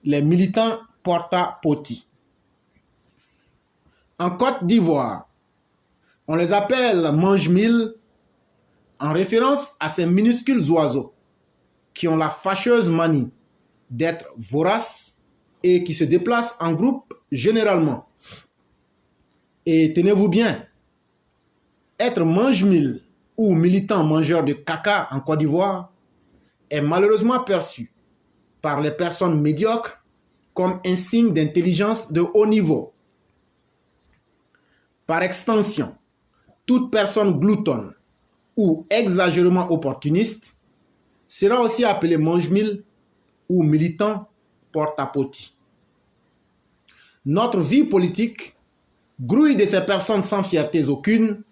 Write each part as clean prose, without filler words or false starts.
les militants porta-potty. En Côte d'Ivoire, on les appelle mange-mille en référence à ces minuscules oiseaux qui ont la fâcheuse manie d'être voraces et qui se déplacent en groupe généralement. Et tenez-vous bien, être mange-mille ou militant mangeur de caca en Côte d'Ivoire est malheureusement perçu par les personnes médiocres comme un signe d'intelligence de haut niveau. Par extension, toute personne gloutonne ou exagérément opportuniste sera aussi appelée mange-mille ou militant porte-à-potty. Notre vie politique grouille de ces personnes sans fierté aucune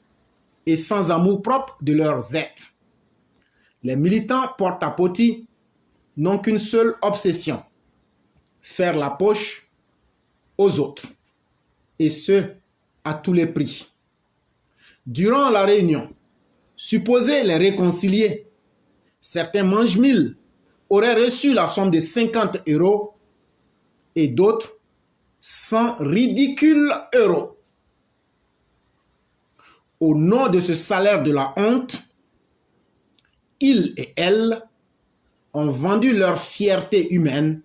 et sans amour propre de leurs êtres. Les militants porte-à-potty n'ont qu'une seule obsession: faire la poche aux autres, et ce, à tous les prix. Durant la réunion, supposez les réconcilier, certains mange-mille auraient reçu la somme de 50 € et d'autres 100 ridicules euros. Au nom de ce salaire de la honte, ils et elles ont vendu leur fierté humaine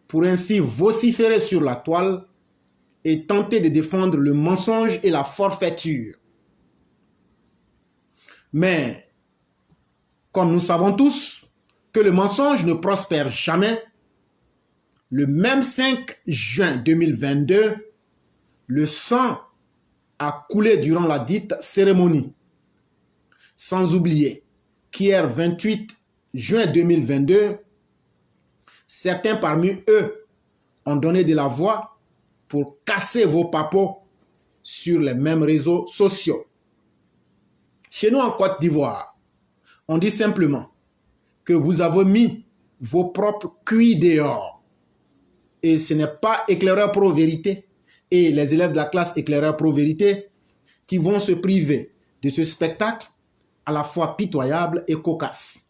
pour ainsi vociférer sur la toile et tenter de défendre le mensonge et la forfaiture. Mais, comme nous savons tous que le mensonge ne prospère jamais, le même 5 juin 2022, le sang a coulé durant la dite cérémonie. Sans oublier qu'hier 28 juin 2022, certains parmi eux ont donné de la voix pour casser vos papos sur les mêmes réseaux sociaux. Chez nous en Côte d'Ivoire, on dit simplement que vous avez mis vos propres cuits dehors. Et ce n'est pas Éclaireur Pro Vérité et les élèves de la classe Éclaireur Pro Vérité qui vont se priver de ce spectacle à la fois pitoyable et cocasse.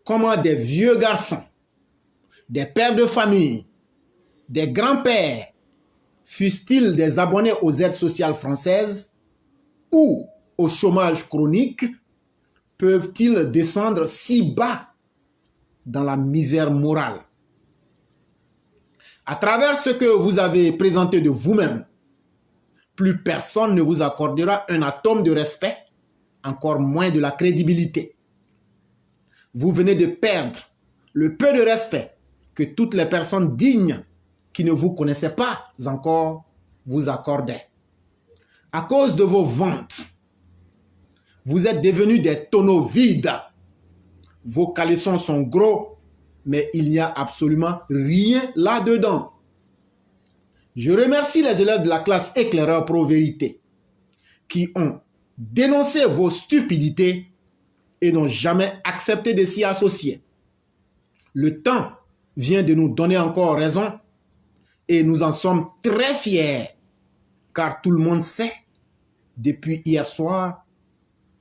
Comment des vieux garçons, des pères de famille, des grands-pères, fussent-ils des abonnés aux aides sociales françaises ou au chômage chronique, peuvent-ils descendre si bas dans la misère morale? À travers ce que vous avez présenté de vous-même, plus personne ne vous accordera un atome de respect, encore moins de la crédibilité. Vous venez de perdre le peu de respect que toutes les personnes dignes qui ne vous connaissaient pas encore vous accordaient. À cause de vos ventes, vous êtes devenus des tonneaux vides. Vos caleçons sont gros, mais il n'y a absolument rien là-dedans. Je remercie les élèves de la classe Éclaireur Pro Vérité qui ont dénoncé vos stupidités et n'ont jamais accepté de s'y associer. Le temps vient de nous donner encore raison et nous en sommes très fiers car tout le monde sait depuis hier soir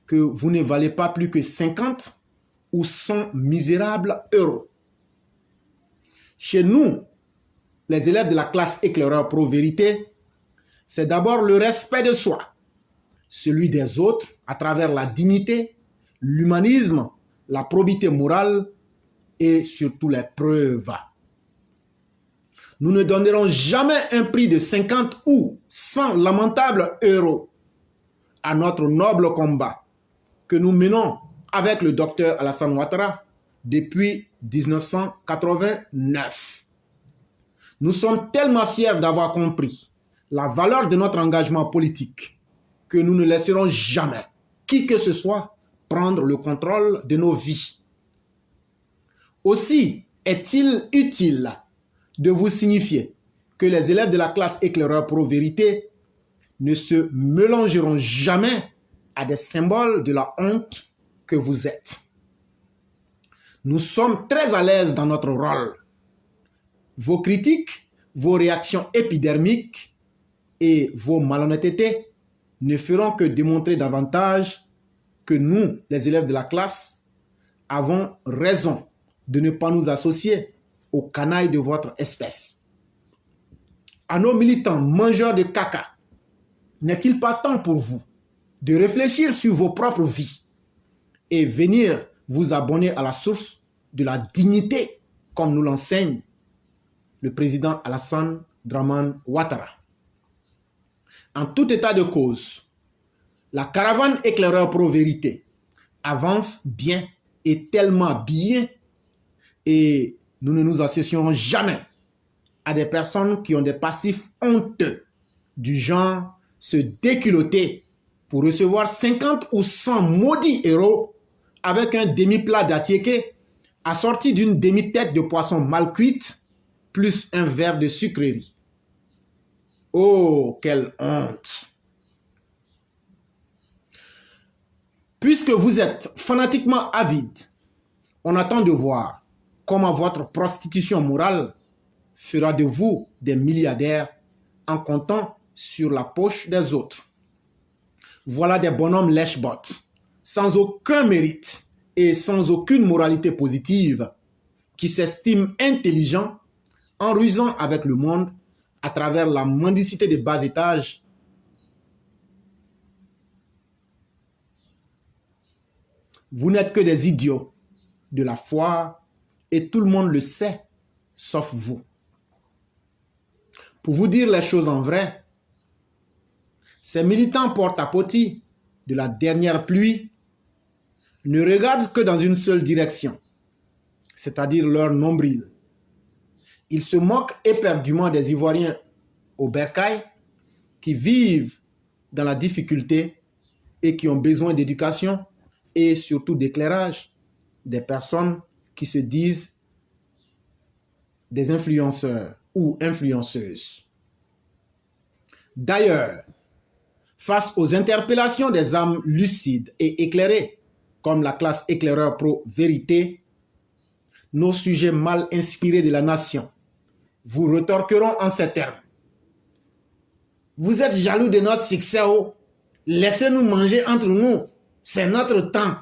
que vous ne valez pas plus que 50 ou 100 misérables euros. Chez nous, les élèves de la classe Éclaireur Pro Vérité, c'est d'abord le respect de soi, celui des autres à travers la dignité, l'humanisme, la probité morale et surtout les preuves. Nous ne donnerons jamais un prix de 50 ou 100 lamentables euros à notre noble combat que nous menons avec le docteur Alassane Ouattara depuis 1989. Nous sommes tellement fiers d'avoir compris la valeur de notre engagement politique que nous ne laisserons jamais qui que ce soit prendre le contrôle de nos vies. Aussi est-il utile de vous signifier que les élèves de la classe Éclaireur Pro Vérité ne se mélangeront jamais à des symboles de la honte que vous êtes. Nous sommes très à l'aise dans notre rôle. Vos critiques, vos réactions épidermiques et vos malhonnêtetés ne feront que démontrer davantage que nous, les élèves de la classe, avons raison de ne pas nous associer aux canailles de votre espèce. À nos militants mangeurs de caca, n'est-il pas temps pour vous de réfléchir sur vos propres vies et venir vous abonner à la source de la dignité comme nous l'enseigne le président Alassane Dramane Ouattara? En tout état de cause, la caravane éclaireur pro-vérité avance bien et tellement bien, et nous ne nous associerons jamais à des personnes qui ont des passifs honteux du genre se déculotter pour recevoir 50 ou 100 maudits euros avec un demi-plat d'attiéké assorti d'une demi-tête de poisson mal cuite plus un verre de sucrerie. Oh, quelle honte! Puisque vous êtes fanatiquement avide, on attend de voir comment votre prostitution morale fera de vous des milliardaires en comptant sur la poche des autres. Voilà des bonhommes lèche-bottes, sans aucun mérite et sans aucune moralité positive, qui s'estiment intelligents en rusant avec le monde à travers la mendicité des bas étages. Vous n'êtes que des idiots de la foire et tout le monde le sait, sauf vous. Pour vous dire les choses en vrai, ces militants porte-à-potis de la dernière pluie ne regardent que dans une seule direction, c'est-à-dire leur nombril. Ils se moquent éperdument des Ivoiriens au bercail qui vivent dans la difficulté et qui ont besoin d'éducation et surtout d'éclairage, des personnes qui se disent des influenceurs ou influenceuses. D'ailleurs, face aux interpellations des âmes lucides et éclairées, comme la classe éclaireur pro-vérité, nos sujets mal inspirés de la nation vous retorqueront en ces termes. Vous êtes jaloux de notre succès, oh? Laissez-nous manger entre nous, c'est notre temps.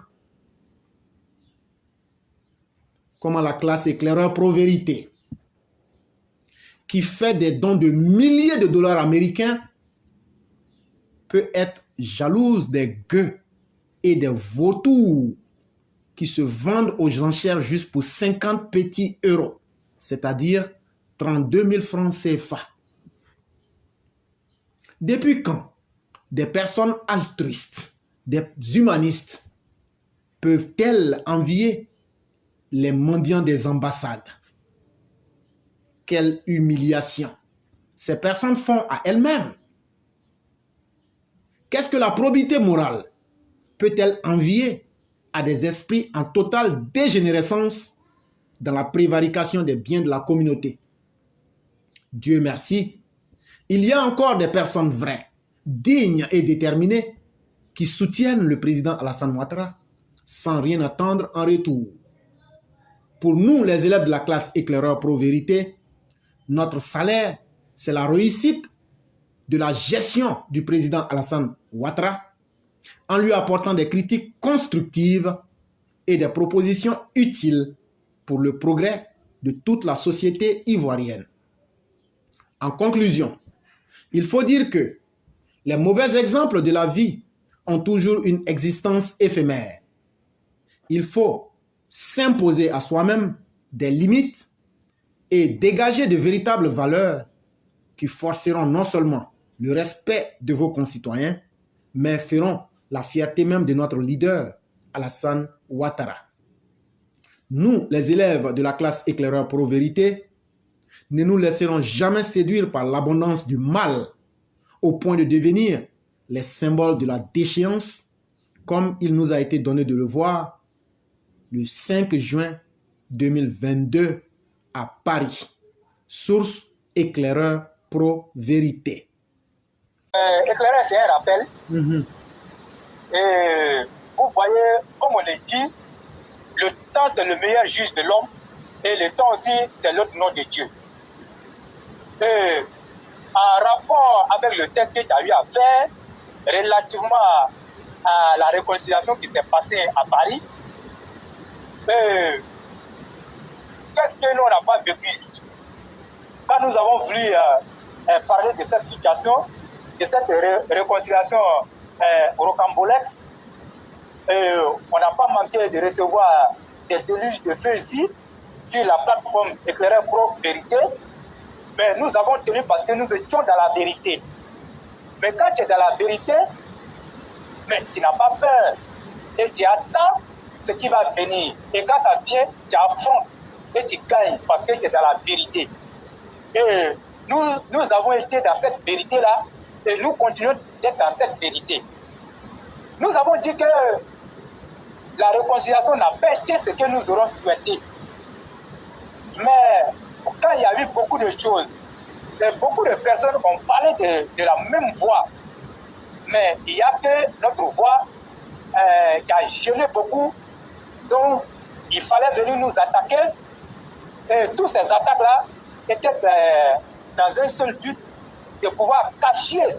Comment la classe éclaireur pro-vérité, qui fait des dons de milliers de dollars américains, peut être jalouse des gueux et des vautours qui se vendent aux enchères juste pour 50 petits euros, c'est-à-dire 32 000 francs CFA. Depuis quand des personnes altruistes, des humanistes, peuvent-elles envier les mendiants des ambassades? Quelle humiliation ces personnes font à elles-mêmes. Qu'est-ce que la probité morale peut-elle envier à des esprits en totale dégénérescence dans la prévarication des biens de la communauté? Dieu merci, il y a encore des personnes vraies, dignes et déterminées qui soutiennent le président Alassane Ouattara sans rien attendre en retour. Pour nous, les élèves de la classe éclaireur pro-vérité, notre salaire, c'est la réussite de la gestion du président Alassane Ouattara en lui apportant des critiques constructives et des propositions utiles pour le progrès de toute la société ivoirienne. En conclusion, il faut dire que les mauvais exemples de la vie ont toujours une existence éphémère. Il faut s'imposer à soi-même des limites et dégager de véritables valeurs qui forceront non seulement le respect de vos concitoyens, mais feront la fierté même de notre leader, Alassane Ouattara. Nous, les élèves de la classe éclaireur pro-vérité, ne nous laisserons jamais séduire par l'abondance du mal au point de devenir les symboles de la déchéance, comme il nous a été donné de le voir le 5 juin 2022 à Paris. Source éclaireur pro-vérité. Éclaireur, c'est un rappel. Et vous voyez, comme on le dit, le temps c'est le meilleur juge de l'homme et le temps aussi c'est l'autre nom de Dieu. Et en rapport avec le test que tu as eu à faire relativement à la réconciliation qui s'est passée à Paris, qu'est-ce que nous, on n'a pas vécu ici? Quand nous avons voulu parler de cette situation, de cette réconciliation rocambolesque, on n'a pas manqué de recevoir des déluges de feu ici, sur la plateforme Éclaireur Pro Vérité, mais nous avons tenu parce que nous étions dans la vérité. Mais quand tu es dans la vérité, mais tu n'as pas peur et tu attends ce qui va venir. Et quand ça vient, tu affrontes et tu gagnes parce que tu es dans la vérité. Et nous avons été dans cette vérité-là et nous continuons d'être dans cette vérité. Nous avons dit que la réconciliation n'a pas été ce que nous aurons souhaité. Mais quand il y a eu beaucoup de choses, et beaucoup de personnes ont parlé de la même voix, mais il n'y a que notre voix qui a gêné beaucoup, donc il fallait venir nous attaquer. Et toutes ces attaques-là étaient dans un seul but de pouvoir cacher,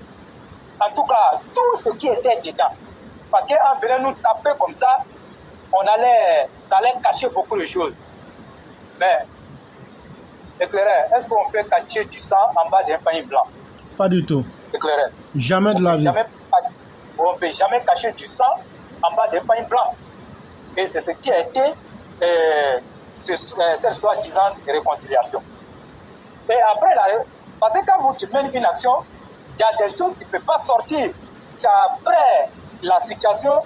en tout cas, tout ce qui était dedans. Parce qu'en venant nous taper comme ça, ça allait cacher beaucoup de choses. Mais, éclaireur, est-ce qu'on peut cacher du sang en bas d'un pain blanc? Pas du tout. Éclaireur. Jamais de la vie. On ne peut jamais cacher du sang en bas d'un pain blanc. Et c'est ce qui a été cette soi-disant réconciliation. Et après, parce que quand tu mènes une action, il y a des choses qui ne peuvent pas sortir. C'est après la situation,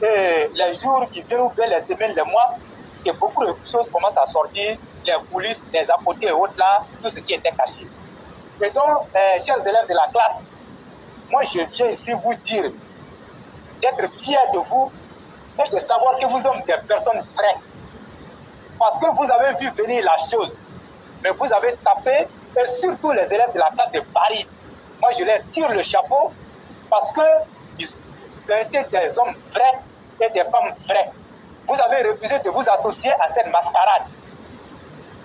les jours qui viennent, ou bien les semaines, les mois, que beaucoup de choses commencent à sortir, les coulisses, les à côté et autres là, tout ce qui était caché. Et donc, chers élèves de la classe, moi je viens ici vous dire d'être fier de vous et de savoir que vous êtes des personnes vraies. Parce que vous avez vu venir la chose, mais vous avez tapé, et surtout les élèves de la classe de Paris. Moi je leur tire le chapeau parce qu'ils étaient des hommes vrais et des femmes vraies. Vous avez refusé de vous associer à cette mascarade.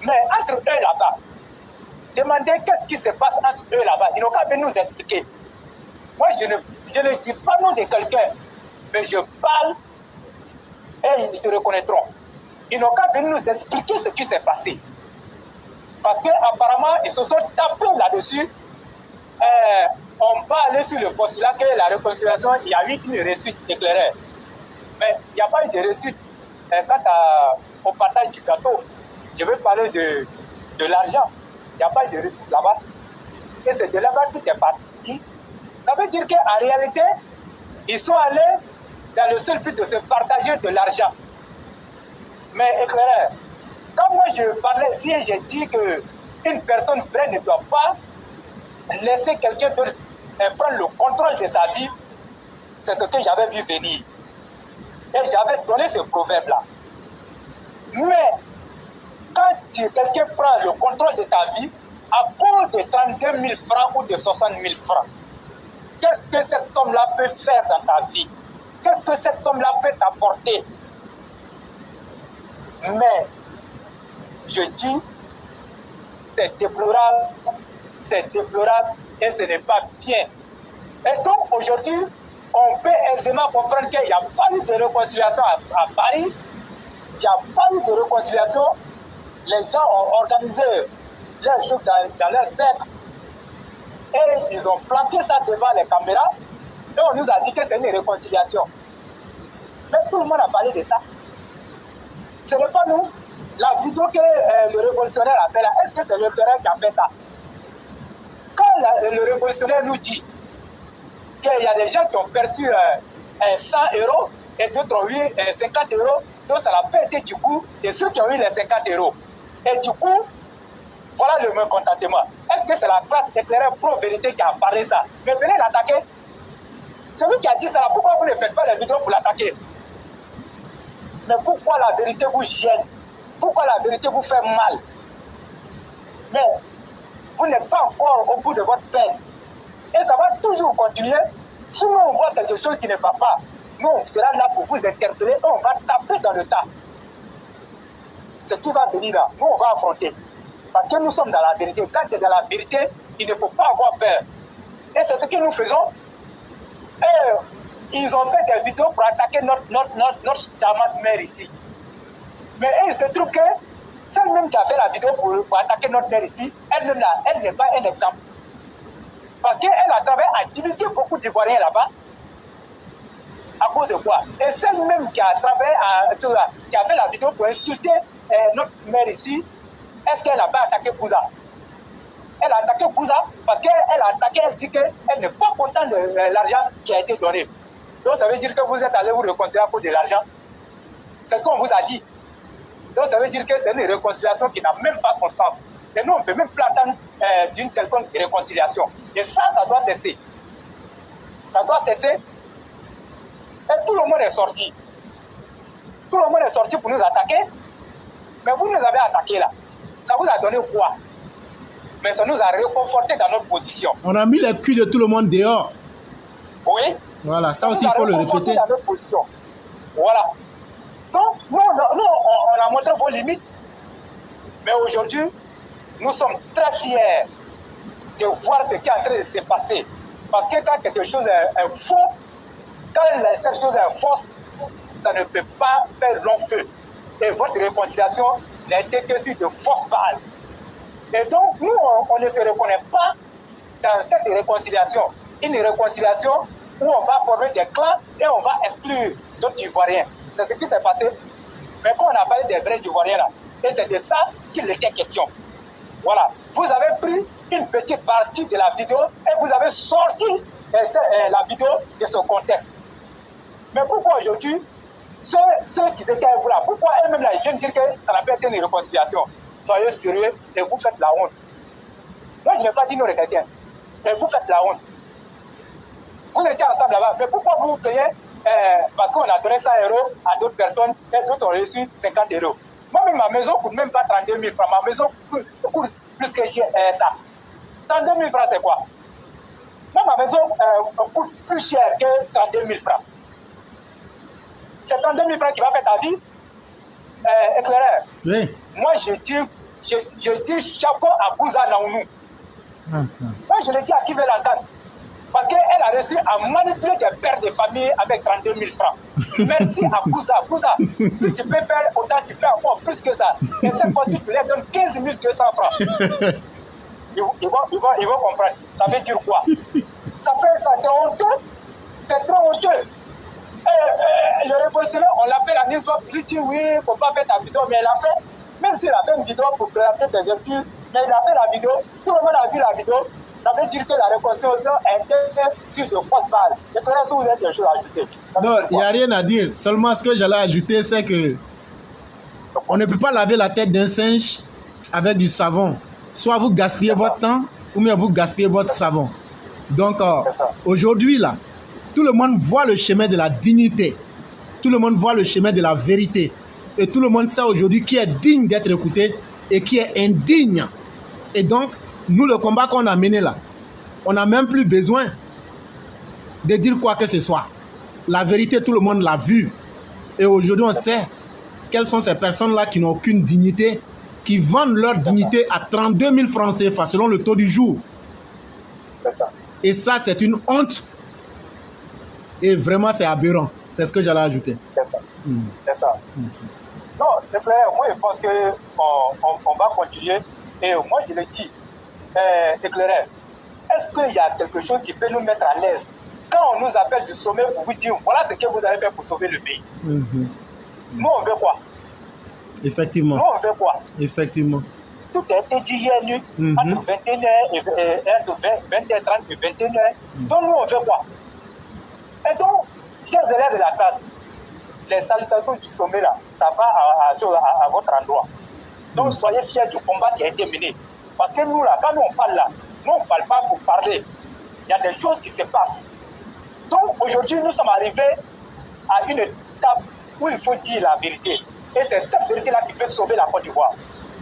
Mais entre eux là-bas, demandez qu'est-ce qui se passe entre eux là-bas. Ils n'ont qu'à venir nous expliquer. Moi, je ne dis pas nom de quelqu'un, mais je parle et ils se reconnaîtront. Ils n'ont qu'à venir nous expliquer ce qui s'est passé. Parce qu'apparemment, ils se sont tapés là-dessus. On va aller sur le postulat que la réconciliation, il y a eu une réussite éclairée. Mais il n'y a pas eu de réussite quant au partage du gâteau. Je veux parler de l'argent. Il n'y a pas eu de réussite là-bas. Et c'est de là-bas tout est parti. Ça veut dire qu'en réalité, ils sont allés dans le seul but de se partager de l'argent. Mais éclaireur, quand moi je parlais ici et j'ai dit qu'une personne vraie ne doit pas laisser quelqu'un d'autre prendre le contrôle de sa vie, c'est ce que j'avais vu venir. Et j'avais donné ce proverbe-là. Mais quand quelqu'un prend le contrôle de ta vie, à cause de 32 000 francs ou de 60 000 francs, qu'est-ce que cette somme-là peut faire dans ta vie? Qu'est-ce que cette somme-là peut t'apporter? Mais, je dis, c'est déplorable et ce n'est pas bien. Et donc, aujourd'hui, on peut aisément comprendre qu'il n'y a pas eu de réconciliation à Paris, il n'y a pas eu de réconciliation. Les gens ont organisé leurs choses dans leur cercle et ils ont planté ça devant les caméras et on nous a dit que c'est une réconciliation. Mais tout le monde a parlé de ça. Ce n'est pas nous. La vidéo que le révolutionnaire a fait là, est-ce que c'est le terrain qui a fait ça? Quand le révolutionnaire nous dit qu'il y a des gens qui ont perçu 100 € et d'autres ont eu 50 €, donc ça n'a pas été du coup de ceux qui ont eu les 50 €. Et du coup, voilà le mécontentement. Est-ce que c'est la classe éclairée pro-vérité qui a parlé ça? Mais venez l'attaquer. Celui qui a dit ça, là, pourquoi vous ne faites pas les vidéos pour l'attaquer? Mais pourquoi la vérité vous gêne? Pourquoi la vérité vous fait mal? Mais vous n'êtes pas encore au bout de votre peine. Et ça va toujours continuer. Si nous on voit quelque chose qui ne va pas, nous on sera là pour vous interpeller et on va taper dans le tas. Ce qui va venir là, nous on va affronter. Parce que nous sommes dans la vérité. Quand tu es dans la vérité, il ne faut pas avoir peur. Et c'est ce que nous faisons. Et ils ont fait des vidéos pour attaquer notre charmante mère ici. Mais il se trouve que Celle même qui a fait la vidéo pour attaquer notre mère ici, elle-même là, elle n'est pas un exemple. Parce qu'elle a travaillé à diviser beaucoup d'Ivoiriens là-bas. À cause de quoi? Et celle même qui a travaillé qui a fait la vidéo pour insulter notre mère ici, est-ce qu'elle n'a pas attaqué Kouza? Elle a attaqué Kouza parce qu'elle a attaqué, elle dit qu'elle n'est pas contente de l'argent qui a été donné. Donc ça veut dire que vous êtes allé vous réconcilier à cause de l'argent. C'est ce qu'on vous a dit. Donc ça veut dire que c'est une réconciliation qui n'a même pas son sens. Et nous, on ne peut même pas attendre d'une quelconque réconciliation. Et ça doit cesser. Ça doit cesser. Et tout le monde est sorti. Tout le monde est sorti pour nous attaquer. Mais vous nous avez attaqués là. Ça vous a donné quoi? Mais ça nous a réconforté dans notre position. On a mis les culs de tout le monde dehors. Oui. Voilà, ça aussi il faut le répéter. Dans notre position. Voilà. Donc, nous, on a montré vos limites. Mais aujourd'hui, nous sommes très fiers de voir ce qui est en train de se passer. Parce que quand quelque chose est faux, quand cette chose est fausse, ça ne peut pas faire long feu. Et votre réconciliation n'a été que sur de fausses bases. Et donc, nous, on ne se reconnaît pas dans cette réconciliation. Une réconciliation où on va former des clans et on va exclure d'autres Ivoiriens. C'est ce qui s'est passé. Mais quand on a parlé des vrais Ivoiriens là, et c'est de ça qu'il était question. Voilà. Vous avez pris une petite partie de la vidéo et vous avez sorti la vidéo de son contexte. Mais pourquoi aujourd'hui, ceux qui étaient avec vous là, pourquoi eux-mêmes là, ils viennent dire que ça n'a pas été une réconciliation? Soyez sérieux et vous faites la honte. Moi, je n'ai pas dit non les chrétiens. Et vous faites la honte. Vous étiez ensemble là-bas. Mais pourquoi vous payez parce qu'on a donné 100 € à d'autres personnes et d'autres ont reçu 50 €. Moi-même, ma maison ne coûte même pas 32 000 francs. Ma maison coûte plus que ça. 32 000 francs, c'est quoi? Moi, ma maison coûte plus cher que 32 000 francs. C'est 32 000 francs qui va faire ta vie éclaireur. Oui. Moi, je dis chapeau à Kouza Naounou. Moi, je le dis à qui veut l'entendre. Parce qu'elle a réussi à manipuler des pères de famille avec 32 000 francs. Merci à Kouza. Kouza, si tu peux faire autant, tu fais encore plus que ça. Et cette fois-ci, tu leur donnes 15 200 francs. Ils vont comprendre. Ça veut dire quoi? Ça, c'est honteux. C'est trop honteux. Le révolutionnaire, on l'appelle à Nilsdorf, il dit oui, il ne faut pas faire ta vidéo, mais il a fait, même s'il a fait une vidéo pour présenter ses excuses, mais il a fait la vidéo, tout le monde a vu la vidéo, ça veut dire que la réconciliation était sur de fausses bases. Et pour l'instant, vous avez des choses à ajouter. Non, il n'y a rien à dire. Seulement ce que j'allais ajouter, c'est que on ne peut pas laver la tête d'un singe avec du savon. Soit vous gaspillez votre temps, ou bien vous gaspillez votre savon. Donc, aujourd'hui, là, tout le monde voit le chemin de la dignité. Tout le monde voit le chemin de la vérité. Et tout le monde sait aujourd'hui qui est digne d'être écouté et qui est indigne. Et donc, nous, le combat qu'on a mené là, on n'a même plus besoin de dire quoi que ce soit. La vérité, tout le monde l'a vu. Et aujourd'hui, on sait quelles sont ces personnes-là qui n'ont aucune dignité, qui vendent leur dignité à 32 000 francs CFA selon le taux du jour. Et ça, c'est une honte. Et vraiment, c'est aberrant. C'est ce que j'allais ajouter. C'est ça. C'est ça. Non, c'est clair. Moi, je pense qu'on va continuer. Et moi, je le dis, éclaireur, est-ce qu'il y a quelque chose qui peut nous mettre à l'aise quand on nous appelle du sommet pour vous dire voilà ce que vous avez fait pour sauver le pays? Nous, on veut quoi? Effectivement. Nous, on veut quoi? Effectivement. Tout a été dit hier nuit, entre 21h et 20h30 et 21h. Donc, nous, on veut quoi? Et donc, chers élèves de la classe, les salutations du sommet là, ça va à votre endroit. Donc, soyez fiers du combat qui a été mené. Parce que nous, là, quand nous on parle là, nous on ne parle pas pour parler. Il y a des choses qui se passent. Donc, aujourd'hui, nous sommes arrivés à une étape où il faut dire la vérité. Et c'est cette vérité-là qui peut sauver la Côte d'Ivoire.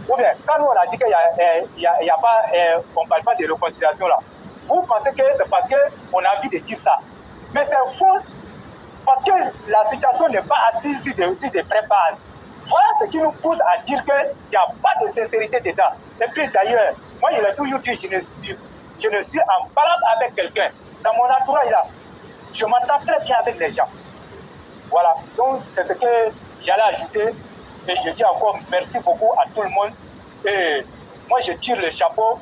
Ou bien, quand nous on a dit qu'il y a pas, on ne parle pas de réconciliation là, vous pensez que c'est parce qu'on a envie de dire ça. Mais c'est faux. Parce que la situation n'est pas assise sur des vraies bases. Voilà ce qui nous pousse à dire qu'il n'y a pas de sincérité dedans. Et puis d'ailleurs, moi je l'ai toujours dit, je ne suis en balade avec quelqu'un. Dans mon entourage là, je m'entends très bien avec les gens. Voilà, donc c'est ce que j'allais ajouter. Et je dis encore merci beaucoup à tout le monde. Et moi, je tire le chapeau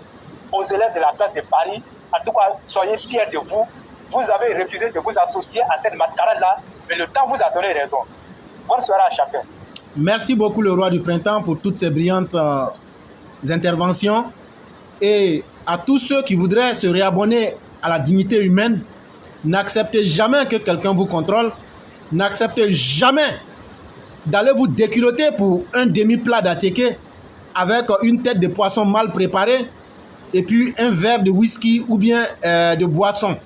aux élèves de la classe de Paris. En tout cas, soyez fiers de vous. Vous avez refusé de vous associer à cette mascarade-là, mais le temps vous a donné raison. Bonne soirée à chacun. Merci beaucoup, le roi du printemps, pour toutes ces brillantes interventions. Et à tous ceux qui voudraient se réabonner à la dignité humaine, n'acceptez jamais que quelqu'un vous contrôle. N'acceptez jamais d'aller vous déculotter pour un demi-plat d'attiqué avec une tête de poisson mal préparée et puis un verre de whisky ou bien de boisson.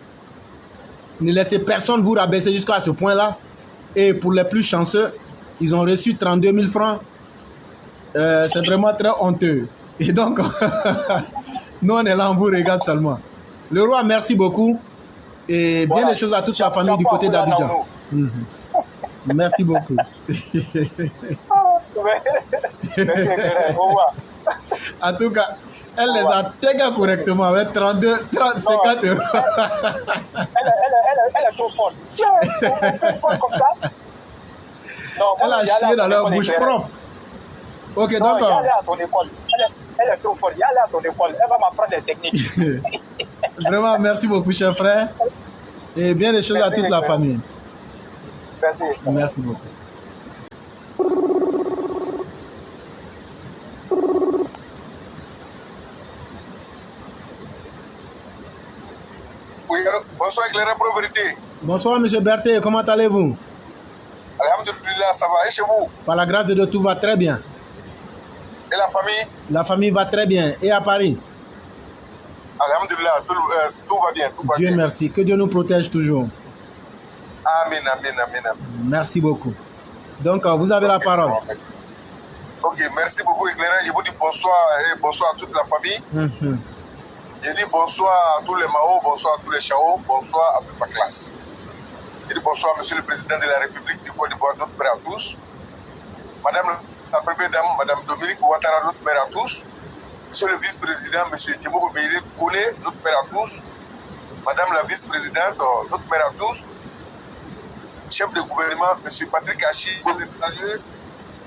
Ne laissez personne vous rabaisser jusqu'à ce point-là. Et pour les plus chanceux, ils ont reçu 32 000 francs. C'est vraiment très honteux. Et donc, nous, on est là, on vous regarde seulement. Le roi, merci beaucoup. Et bien voilà, des choses à toute la famille du côté d'Abidjan. Merci beaucoup. En tout cas, elle les a tagués correctement avec 32, 30, 50 euros. Elle est trop forte. Comme ça. Non, elle a chié dans leur bouche propre. Ok, non, donc. Il y a à son école. Elle est trop forte. Il y a à son école. Elle va m'apprendre des techniques. Vraiment, merci beaucoup, cher frère. Et bien des choses merci à toute la famille. Merci. Merci beaucoup. Oui, alors, bonsoir, éclaireur pour vérité. Bonsoir, M. Berthet, comment allez-vous? Alhamdulillah, ça va, et chez vous? Par la grâce de Dieu, tout va très bien. Et la famille? La famille va très bien. Et à Paris? Alhamdulillah, tout va bien. Tout va Dieu bien. merci. Que Dieu nous protège toujours. Amen, amen, amen, amen. Merci beaucoup. Donc, vous avez la parole. Ok, merci beaucoup, éclaireur. Je vous dis bonsoir et bonsoir à toute la famille. Je dis bonsoir à tous les Mao, bonsoir à tous les Chao, bonsoir à toute ma classe. Je dis bonsoir, Monsieur le Président de la République du Côte d'Ivoire, notre père à tous. Madame la Première Dame, Madame Dominique Ouattara, notre père à tous. Monsieur le Vice-Président, Monsieur Djimou Beïdé Kone, notre père à tous. Madame la Vice-Présidente, notre père à tous. Chef de gouvernement, Monsieur Patrick Hachi, vous êtes salué.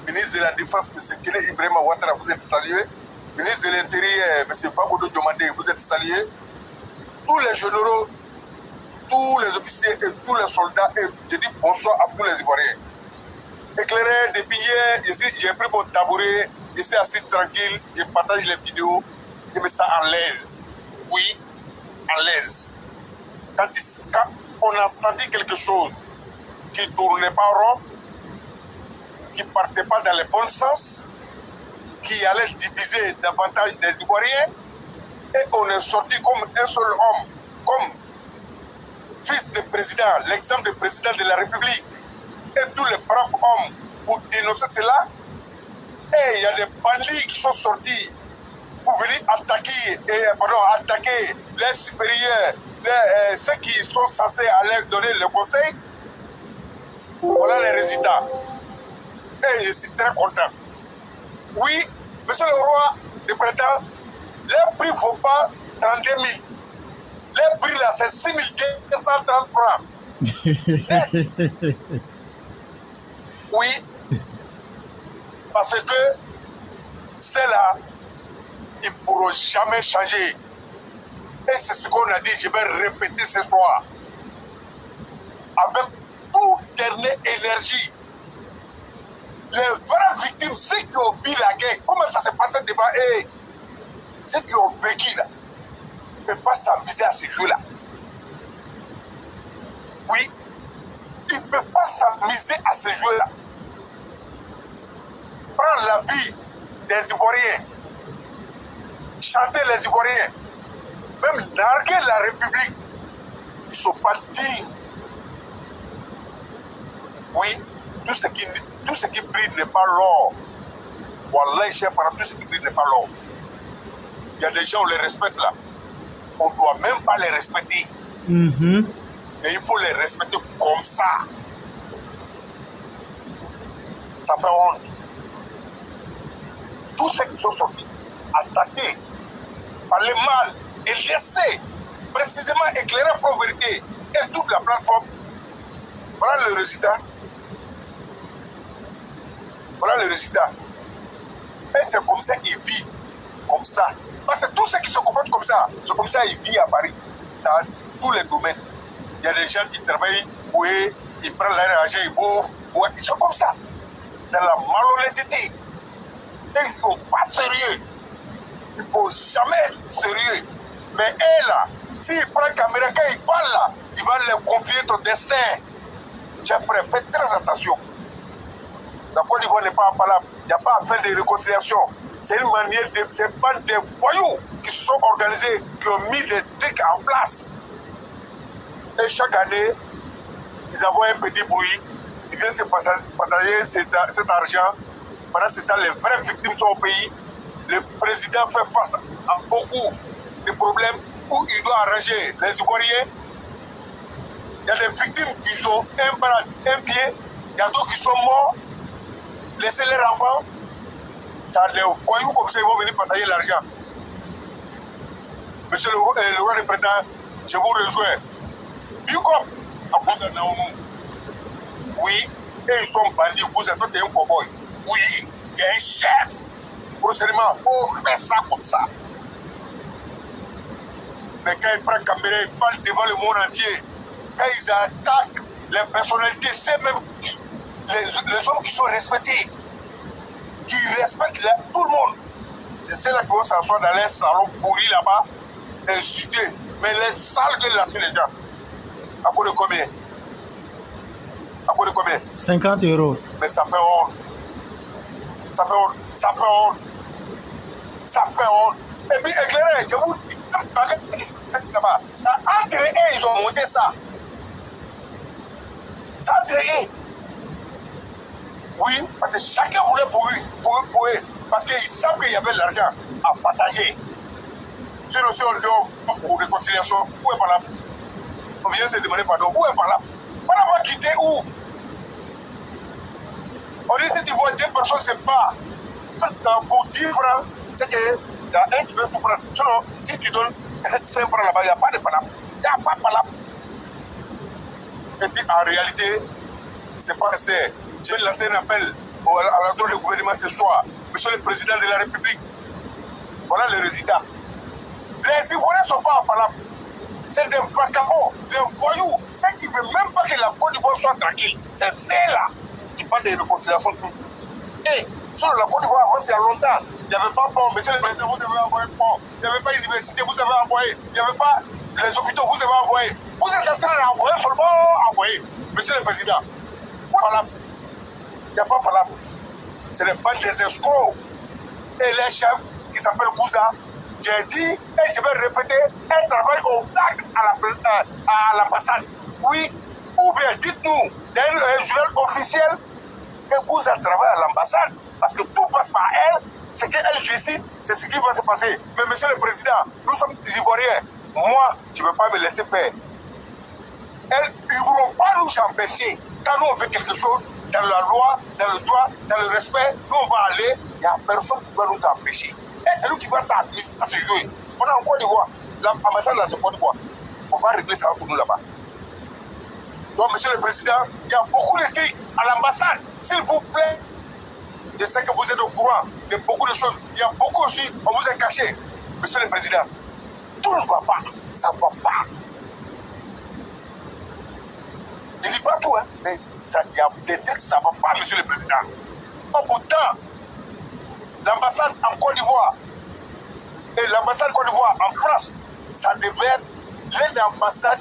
Ministre de la Défense, Monsieur Kene Ibrahima Ouattara, vous êtes salué. Ministre de l'Intérieur, M. Bagodo Diomandé, vous êtes salués. Tous les généraux, tous les officiers et tous les soldats, et je dis bonsoir à tous les Ivoiriens. Éclairé, depuis hier, ici, j'ai pris mon tabouret, je suis assis tranquille, je partage les vidéos, je me sens en l'aise. Oui, en l'aise. Quand on a senti quelque chose qui ne tournait pas rond, qui ne partait pas dans le bon sens, qui allait diviser davantage des Ivoiriens, et on est sorti comme un seul homme, comme fils de président, l'exemple de président de la République, et tous les braves hommes pour dénoncer cela. Et il y a des bandits qui sont sortis pour venir attaquer les supérieurs, ceux qui sont censés aller donner le conseil. Voilà les résultats. Et je suis très content. Oui, monsieur le roi du printemps, les prix ne vaut pas 32 000. Les prix là, c'est 6 230 francs. Oui, parce que c'est là, ils ne pourront jamais changer. Et c'est ce qu'on a dit, je vais répéter ce soir. Avec toute dernière énergie. Les vraies victimes, ceux qui ont vu la guerre, comment ça s'est passé devant eux, ceux qui ont vécu là, ne peuvent pas s'amuser à ce jeu-là. Oui, ils ne peuvent pas s'amuser à ce jeu-là. Prendre la vie des Ivoiriens, chanter les Ivoiriens, même narguer la République, ils ne sont pas dignes. Oui, tout ce qui brille n'est pas l'or. Wallah, cher parent, tout ce qui brille n'est pas l'or. Il y a des gens, on les respecte là. On ne doit même pas les respecter. Mais il faut les respecter comme ça. Ça fait honte. Tous ceux qui sont sortis, attaqués, parler mal et laisser précisément éclairer pour vérité et toute la plateforme. Voilà le résultat. Voilà le résultat. Et c'est comme ça qu'il vit. Comme ça. Parce que tous ceux qui se comportent comme ça, c'est comme ça qu'ils vivent à Paris. Dans tous les domaines. Il y a des gens qui travaillent, oui, ils prennent l'argent, ils bouffent. Ouais, ils sont comme ça. Dans la malhonnêteté. Et ils ne sont pas sérieux. Ils ne peuvent jamais être sérieux. Mais elle, là, s'il prend la caméra, quand il parle là, il va leur confier ton destin. Chers frères, faites très attention. La Côte d'Ivoire n'est pas palable. Il n'y a pas à faire de réconciliation. C'est une manière de... C'est pas des voyous qui se sont organisés, qui ont mis des trucs en place. Et chaque année, ils envoient un petit bruit. Ils viennent se partager cet argent. Pendant ce temps, les vraies victimes sont au pays. Le président fait face à beaucoup de problèmes où il doit arranger les Ivoiriens. Il y a des victimes qui sont un bras, un pied. Il y a d'autres qui sont morts. Laissez leurs enfants. Ça, les voyous comme ça, ils vont venir partager l'argent. Monsieur le roi du président, je vous rejoins. Bicop, à Bouza Naonou. Oui, et ils sont bandits. Bouza, toi, t'es un cowboy. Oui, t'es un chef. Procédément, on fait ça comme ça. Mais quand ils prennent caméra, ils parlent devant le monde entier. Quand ils attaquent les personnalités, c'est même les hommes qui sont respectés, qui respectent tout le monde. C'est ceux-là qui vont s'asseoir dans les salons pourris là-bas, insulter. Mais les sales que là-dessus, les gens. À cause de combien? À cause de combien? 50 €. Mais ça fait honte. Ça fait honte. Ça fait honte. Ça fait honte. Et puis, éclairé, je vous dis, ça entre eux, ils ont monté ça. Ça entre eux. Oui, parce que chacun voulait pour eux. Parce qu'ils savent qu'il y avait de l'argent à partager. Sinon, si on dit pour réconciliation, où est par là? On vient se demander pardon, où est par là? On n'a pas quitté où? On dit si tu vois deux personnes se battent pour 10 francs, c'est que il y a un qui veut tout prendre. Sinon, si tu donnes 5 francs là-bas, il n'y a pas de palap. Il n'y a pas de palap. Et puis en réalité, c'est pas assez. J'ai lancé un appel à l'endroit du gouvernement ce soir. Monsieur le Président de la République, voilà le résultat. Les Ivoiriens ne sont pas en palap. C'est des vagabonds, des voyous. Ceux qui ne veulent même pas que la Côte d'Ivoire soit tranquille. C'est ceux-là qui parlent de réconciliation toujours. Et sur la Côte d'Ivoire, avant, c'est il y a longtemps. Il n'y avait pas pont. Monsieur le Président, vous devez envoyer pont. Il n'y avait pas université, vous avez envoyé. Il n'y avait pas les hôpitaux, vous avez envoyé. Vous êtes en train d'envoyer seulement envoyer. Monsieur le Président, voilà. Il n'y a pas de palabre. C'est les bandes des escrocs. Et les chefs qui s'appellent Gouza, j'ai dit, et je vais répéter, un travail au black à l'ambassade. Oui, ou bien dites-nous, dans un journal officiel, que Gouza travaille à l'ambassade. Parce que tout passe par elle, ce qu'elle décide, c'est ce qui va se passer. Mais monsieur le Président, nous sommes des Ivoiriens. Moi, je ne veux pas me laisser faire. Elles ne vont pas nous empêcher. Quand nous on fait quelque chose, dans la loi, dans le droit, dans le respect, nous on va aller, il n'y a personne qui va nous empêcher. Et c'est nous qui va s'administrer. On a encore des voix. L'ambassade là, c'est Côte d'Ivoire. On va régler ça pour nous là-bas. Donc, monsieur le Président, il y a beaucoup de trucs à l'ambassade. S'il vous plaît, je sais que vous êtes au courant de beaucoup de choses. Il y a beaucoup aussi, on vous a caché. Monsieur le Président, tout ne va pas. Ça ne va pas. Je ne dis pas tout, hein, mais il y a des trucs, ça ne va pas, monsieur le Président. En bout de temps, l'ambassade en Côte d'Ivoire et l'ambassade Côte d'Ivoire en France, ça devait être l'un des ambassades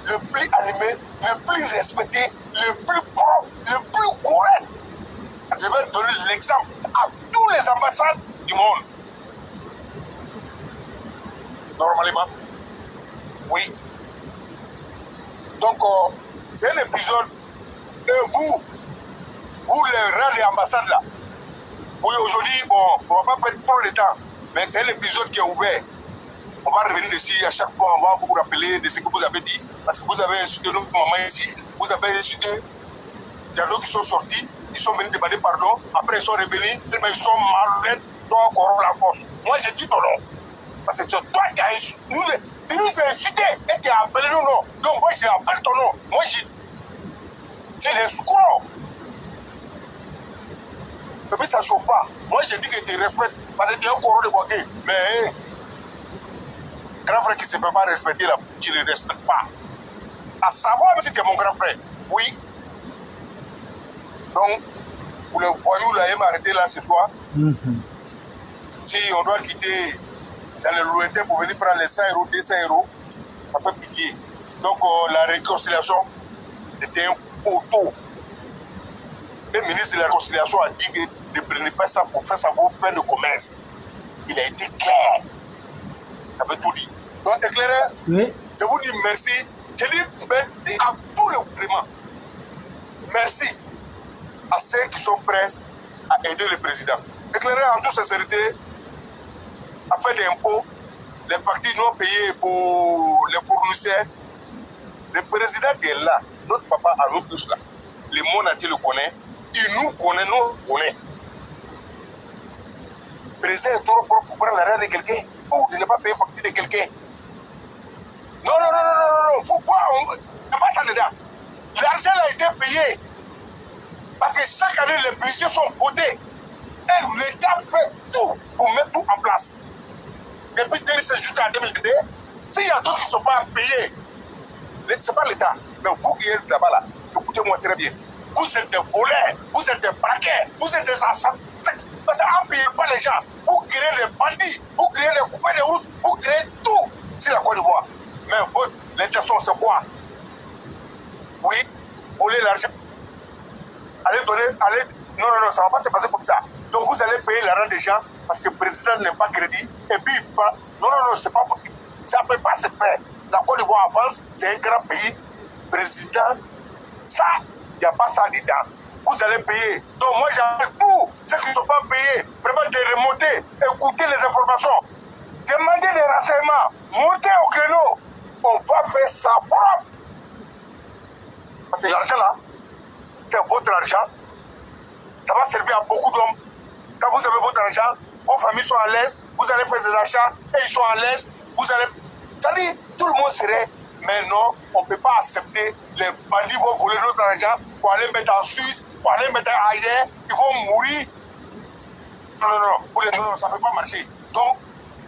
le plus animé, le plus respecté, le plus propre, le plus correct. Ça devait donner l'exemple à tous les ambassades du monde. Normalement, oui. Donc, c'est un épisode. Et vous les rangs des ambassades là, oui, aujourd'hui, bon, on ne va pas perdre trop de temps, mais c'est un épisode qui est ouvert. On va revenir dessus à chaque fois, on va vous rappeler de ce que vous avez dit, parce que vous avez insulté notre maman ici, vous avez insulté, il y a d'autres qui sont sortis, ils sont venus demander pardon, après ils sont revenus, mais ils sont malhonnêtes, toi encore la cause. Moi j'ai dit ton nom, parce que c'est toi qui as insulté, nous insulté, et tu as appelé nous non, donc moi j'ai appelé ton nom, moi j'ai... C'est les escrocs. Et puis ça ne chauffe pas. Moi, j'ai dit que tu respectes parce que tu es un corps de boquet. Mais, grand frère qui ne se peut pas respecter, là, tu ne le respectes pas. À savoir si tu es mon grand frère. Oui. Donc, pour le voyou, là, il m'a arrêté là ce soir. Si on doit quitter dans le lointain pour venir prendre les 100 €, 200 €, ça fait pitié. Donc, la réconciliation, c'était un poteau. Le ministre de la Réconciliation a dit que ne prenez pas ça pour faire ça vos peines de commerce. Il a été clair. Ça veut tout dire. Donc, éclaireur, oui. Je vous dis merci. Je dis à tous les gouvernements, merci à ceux qui sont prêts à aider le président. Éclaireur, en toute sincérité, afin d'impôts, les factures non payées pour les fournisseurs, le président qui est là, notre papa à nous tous là, le monde entier le connaît, il nous connaît, nous connaît. Le président est trop propre pour prendre l'argent de quelqu'un ou de ne pas payer facture de quelqu'un. Non, pourquoi on n'y a pas ça dedans? L'argent a été payé parce que chaque année les budgets sont votés et l'État fait tout pour mettre tout en place. Depuis 2016 jusqu'à 2022, s'il y a d'autres qui ne sont pas payés, ce n'est pas l'État. Mais vous qui êtes là-bas, là, écoutez-moi très bien. Vous êtes des voleurs, vous êtes des braqueurs, vous êtes des assassins. Parce qu'on ne paye pas les gens. Vous créez des bandits, vous créez des coupés de route, vous créez tout. C'est la Côte d'Ivoire. Mais l'intention, c'est quoi? Oui, voler l'argent. Allez donner, allez. Non, ça ne va pas se passer comme ça. Donc vous allez payer l'argent des gens parce que le président n'est pas crédit. Et puis, non, c'est pas possible. Ça ne peut pas se faire. La Côte d'Ivoire avance, c'est un grand pays. Président, ça, il n'y a pas ça dedans. Vous allez payer. Donc moi, j'appelle tous ceux qui ne sont pas payés, vraiment de remonter, écouter les informations, demander des renseignements, monter au créneau. On va faire ça propre. Parce que l'argent là, c'est votre argent. Ça va servir à beaucoup d'hommes. Quand vous avez votre argent, vos familles sont à l'aise, vous allez faire des achats et ils sont à l'aise. Vous allez. Ça dit, tout le monde serait. Mais non, on ne peut pas accepter. Les bandits vont voler notre argent pour aller mettre en Suisse, pour aller mettre ailleurs. Ils vont mourir. Non, ça ne peut pas marcher. Donc,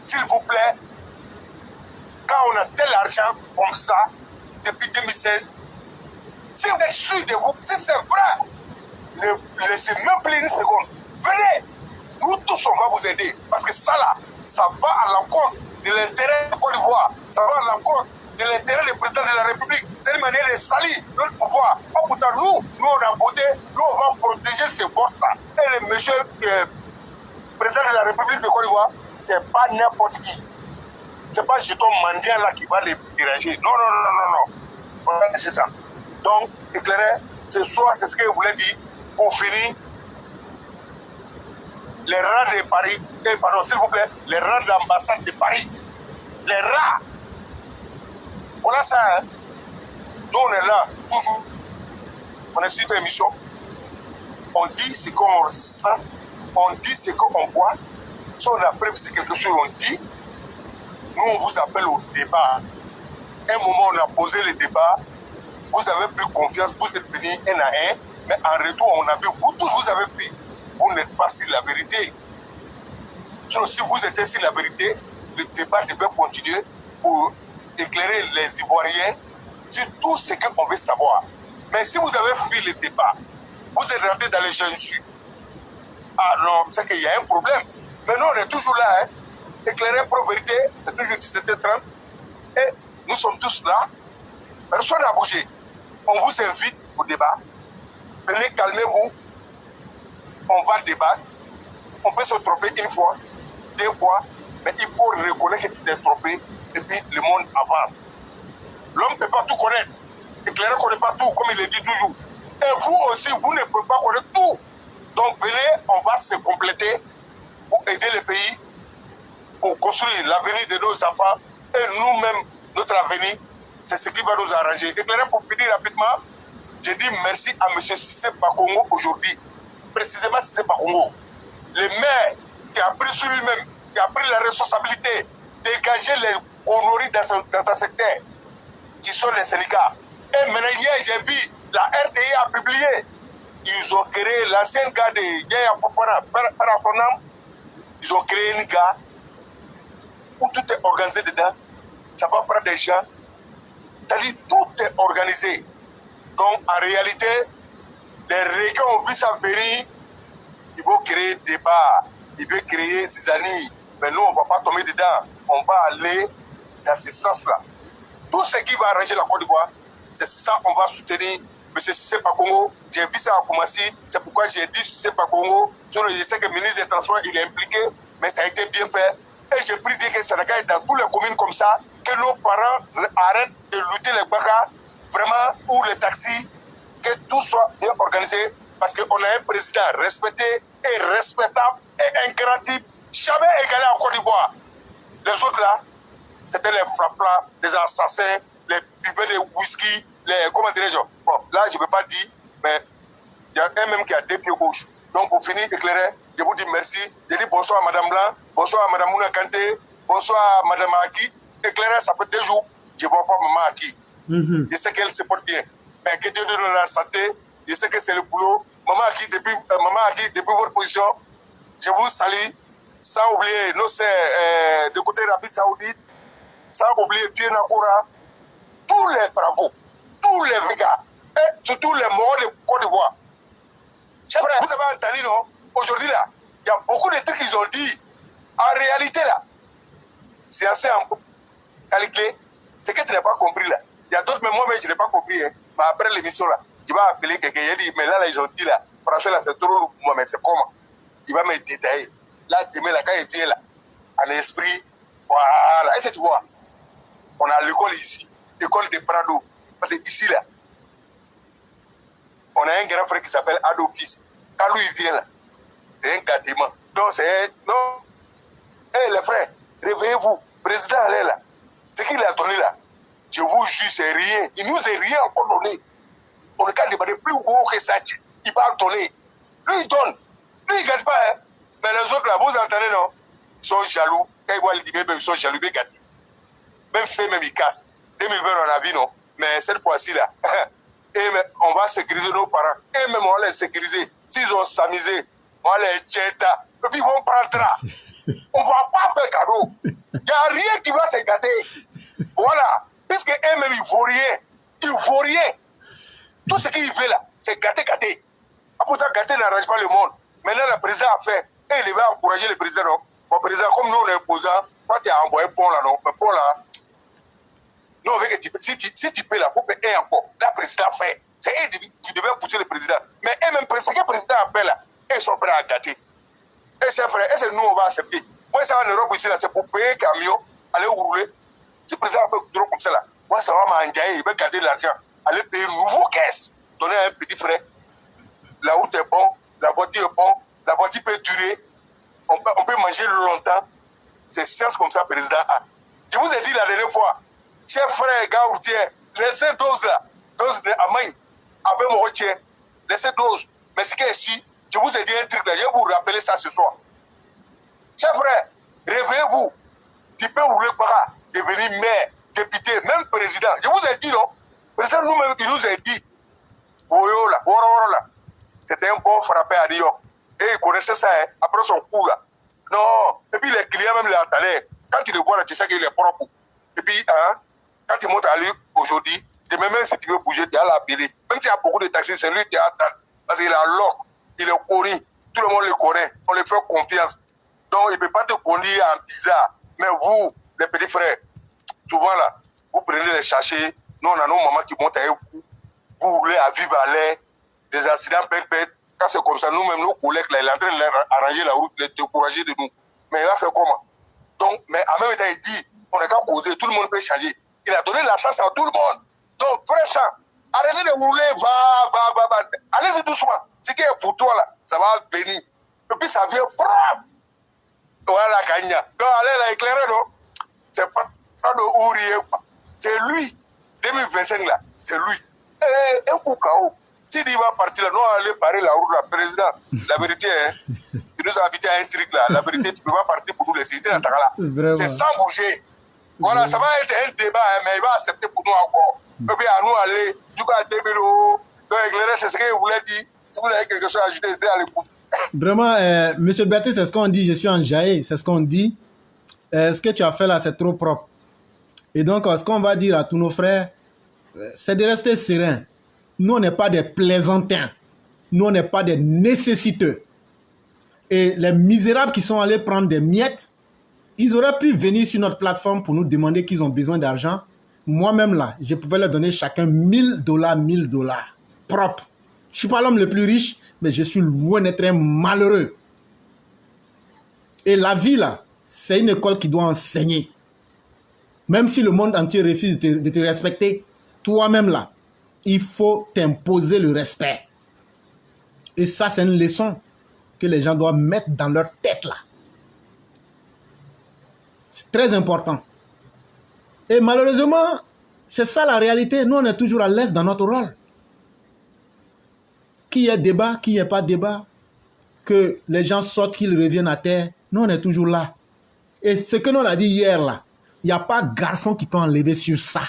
s'il vous plaît, quand on a tel argent comme ça, depuis 2016, si vous êtes sûr de vous, si c'est vrai, ne laissez même plus une seconde. Venez, nous tous on va vous aider. Parce que ça là, ça va à l'encontre de l'intérêt de Côte d'Ivoire. Ça va à l'encontre de l'intérêt du président de la République. C'est une manière de salir notre pouvoir. Oh, pourtant, nous on a voté, nous on va protéger ces votes-là. Et le monsieur président de la République de Côte d'Ivoire, c'est pas n'importe qui. C'est pas jeton mendiant là qui va les déranger. Non. Voilà, c'est ça. Donc, éclairé, ce soir, c'est ce que je voulais dire. Pour finir, les rats de Paris, pardon, s'il vous plaît, les rats d'ambassade de Paris, les rats. Voilà ça, hein. Nous, on est là, toujours. On est sur une émission. On dit ce qu'on ressent, on dit ce qu'on voit. Si on a preuve, c'est quelque chose, on dit. Nous, on vous appelle au débat. Un moment, on a posé le débat. Vous avez pris confiance, vous êtes venus un à un. Mais en retour, on a vu, vous tous, vous avez pris. Vous n'êtes pas sur la vérité. Si vous étiez sur la vérité, le débat devait continuer pour éclairer les Ivoiriens sur tout ce qu'on veut savoir. Mais si vous avez fui le débat, vous êtes rentré dans les jeunes jus. Ah non, c'est qu'il y a un problème. Mais nous, on est toujours là. Hein. Éclairer pour vérité, c'est toujours 17h30. Et nous sommes tous là. Personne n'a bougé. On vous invite au débat. Venez, calmez-vous. On va débattre. On peut se tromper une fois, 2 fois, mais il faut reconnaître que tu t'es trompé et puis le monde avance. L'homme ne peut pas tout connaître. Éclairer ne connaît pas tout, comme il le dit toujours. Et vous aussi, vous ne pouvez pas connaître tout. Donc venez, on va se compléter pour aider le pays, pour construire l'avenir de nos enfants et nous-mêmes, notre avenir. C'est ce qui va nous arranger. Éclairer, pour finir rapidement, je dis merci à M. Cissé Bakongo aujourd'hui. Précisément Cissé Bakongo. Le maire qui a pris sur lui-même, qui a pris la responsabilité dégager les conneries dans son secteur, qui sont les syndicats. Et maintenant, hier, j'ai vu, la RTI a publié ils ont créé l'ancien gars de Yaya Fofana, Parafonam, ils ont créé une gare où tout est organisé dedans. Ça va prendre des gens. C'est-à-dire tout est organisé. Donc en réalité, les régions ont vu ça venir. Ils vont créer des bars, ils veulent créer des années. Mais nous, on ne va pas tomber dedans. On va aller dans ce sens-là. Tout ce qui va arranger la Côte d'Ivoire, c'est ça qu'on va soutenir. M. Sissepa Congo, j'ai vu ça à Koumassi. C'est pourquoi j'ai dit Sissepa Congo. Je sais que le ministre des Transports, il est impliqué, mais ça a été bien fait. Et j'ai pris dire que Sénégal est dans toutes les communes comme ça, que nos parents arrêtent de lutter les bagarres, vraiment, ou les taxis, que tout soit bien organisé, parce qu'on a un président respecté et respectable et incorruptible, jamais égalé en Côte d'Ivoire. Les autres là, c'était les flaplas, les assassins, les buveurs de whisky, les, comment dirais-je, bon, là je ne peux pas dire, mais il y a un même qui a 2 pieds gauche. Donc pour finir, éclairé, je vous dis merci. Je dis bonsoir à Madame Blanc, bonsoir à Madame Mouna Kanté, bonsoir à Madame Aki. Éclairé, ça fait 2 jours, je ne vois pas Maman Aki. Je sais qu'elle se porte bien, mais que Dieu donne la santé, je sais que c'est le boulot. Maman Aki, depuis votre position, je vous salue, sans oublier nos sœurs de côté d'Arabie Saoudite, sans oublier Fiona Koura, tous les bravos, tous les Végas, et surtout les morts de Côte d'Ivoire. Chef frère, vous avez entendu, non? Aujourd'hui, là, il y a beaucoup de trucs qu'ils ont dit. En réalité, là, c'est assez calculé. C'est que tu n'as pas compris, là. Il y a d'autres, mais moi, je n'ai pas compris. Hein. Mais après l'émission, là, tu vas appeler quelqu'un. Il dit, mais là, ils ont dit, là, français, là, c'est trop lourd pour moi, mais c'est comment? Il va me détailler. Là, demain, là, quand il vient, là, en esprit, voilà. Est-ce que tu vois? On a l'école ici, l'école de Prado. Parce que ici, là, on a un grand frère qui s'appelle Ado Fils. Quand lui, il vient, là, c'est un gâtement. Donc, c'est... Non. Eh, les frères, réveillez-vous. Président, allez là. Ce qu'il a donné, là, je vous jure, c'est rien. Il nous a rien encore donné. On ne peut demander plus gros que ça. Il va donner. Lui, il donne. Lui, il ne gagne pas. Hein. Mais les autres, là, vous entendez, non? Ils sont jaloux. Quand ils voient le dîner, ils sont jaloux. Ils gagnent. Même fait, même ils cassent. 2020, on a vu, non? Mais cette fois-ci, là, et on va sécuriser nos parents. Et même, on va les sécuriser. S'ils ont s'amusé, on va les jeter. Et puis, ils vont prendre. On ne va pas faire cadeau. Il n'y a rien qui va se gâter. Voilà. Puisque eux-mêmes, ils ne vaut rien. Ils ne vaut rien. Tout ce qu'ils veulent là, c'est gâter, gâter. Pourtant, gâter n'arrange pas le monde. Maintenant, le président a fait. Et il va encourager le président, non? Mon président, comme nous, on est opposants, toi, tu as envoyé Pont là, non? Mais Pont là, non, si tu peux là, pour faire un encore, le président a fait. C'est eux qui devaient pousser le président. Mais eux-mêmes, ce que le président a fait là, ils sont prêts à gâter. Et c'est vrai, et c'est nous, on va accepter. Moi, ça en Europe ici, là, c'est pour payer un camion, aller rouler. Si le président a fait trop comme ça là, moi, ça va m'engager, il va garder l'argent, aller payer une nouvelle caisse, donner un petit frais. La route est bonne, la voiture est bonne, la voiture peut durer, on peut manger longtemps. C'est science comme ça, le président a. Je vous ai dit la dernière fois, chers frères, gars routiers, laissez dose là, dose de Amaï, avec mon routier, laissez dose. Mais ce qui est ici, je vous ai dit un truc là, je vais vous rappeler ça ce soir. Chers frères, réveillez-vous. Tu peux rouler par devenir maire, député, même président. Je vous ai dit non. Le président nous-mêmes, il nous a dit, Boyo là, Boro là, c'était un bon frappé à Rio. Et il connaissait ça, hein, après son coup là. Non, et puis les clients même les entendaient. Quand tu le vois là, tu sais qu'il est propre. Et puis, hein, quand tu montes à lui aujourd'hui, demain même si tu veux bouger, tu as l'appeler. Même s'il y a beaucoup de taxis, c'est lui qui attend. Parce qu'il a loc, il est connu. Tout le monde le connaît. On lui fait confiance. Donc, il ne peut pas te conduire en bizarre. Mais vous, les petits frères, souvent là, vous prenez les chercher. Nous, on a nos mamans qui montent avec vous. Vous roulez à vivre à l'air. Des accidents bêtes. Quand c'est comme ça, nous-mêmes, nos collègues, là, il est en train d'arranger la route, les décourager de nous. Mais il va faire comment? Donc, mais en même temps, il dit, on n'a qu'à causer, tout le monde peut changer. Il a donné la chance à tout le monde. Donc, frère ça, arrêtez de rouler, va. Allez-y doucement. Ce qui est pour toi, là, ça va venir. Et puis, ça vient propre. Voilà, Kanya. Donc, allez, là, éclairé, non? C'est pas de ouvrier, quoi. C'est lui. 2025, là, c'est lui. Un coup KO. S'il va partir là, nous allons aller parer la route, là, président. La vérité, hein, tu nous as invité à un truc là. La vérité, tu ne peux pas partir pour nous laisser. C'est sans bouger. Voilà, ça va être un débat, hein, mais il va accepter pour nous encore. Et puis à nous aller, du coup à Débilo, donc éclairer, c'est ce qu'il voulait dire. Si vous avez quelque chose à ajouter, c'est à l'écoute. Vraiment, Monsieur Berthe, c'est ce qu'on dit, je suis enjaillé, c'est ce qu'on dit. Ce que tu as fait là, c'est trop propre. Et donc, ce qu'on va dire à tous nos frères, c'est de rester serein. Nous, on n'est pas des plaisantins. Nous, on n'est pas des nécessiteux. Et les misérables qui sont allés prendre des miettes, ils auraient pu venir sur notre plateforme pour nous demander qu'ils ont besoin d'argent. Moi-même, là, je pouvais leur donner chacun $1000, $1000. Propre. Je ne suis pas l'homme le plus riche, mais je suis loin d'être un malheureux. Et la vie, là, c'est une école qui doit enseigner. Même si le monde entier refuse de te respecter, toi-même, là, il faut t'imposer le respect. Et ça, c'est une leçon que les gens doivent mettre dans leur tête, là. C'est très important. Et malheureusement, c'est ça la réalité. Nous, on est toujours à l'aise dans notre rôle. Qu'il y ait débat, qu'il n'y ait pas débat, que les gens sortent, qu'ils reviennent à terre, nous, on est toujours là. Et ce que nous on a dit hier, là, il n'y a pas garçon qui peut enlever sur ça.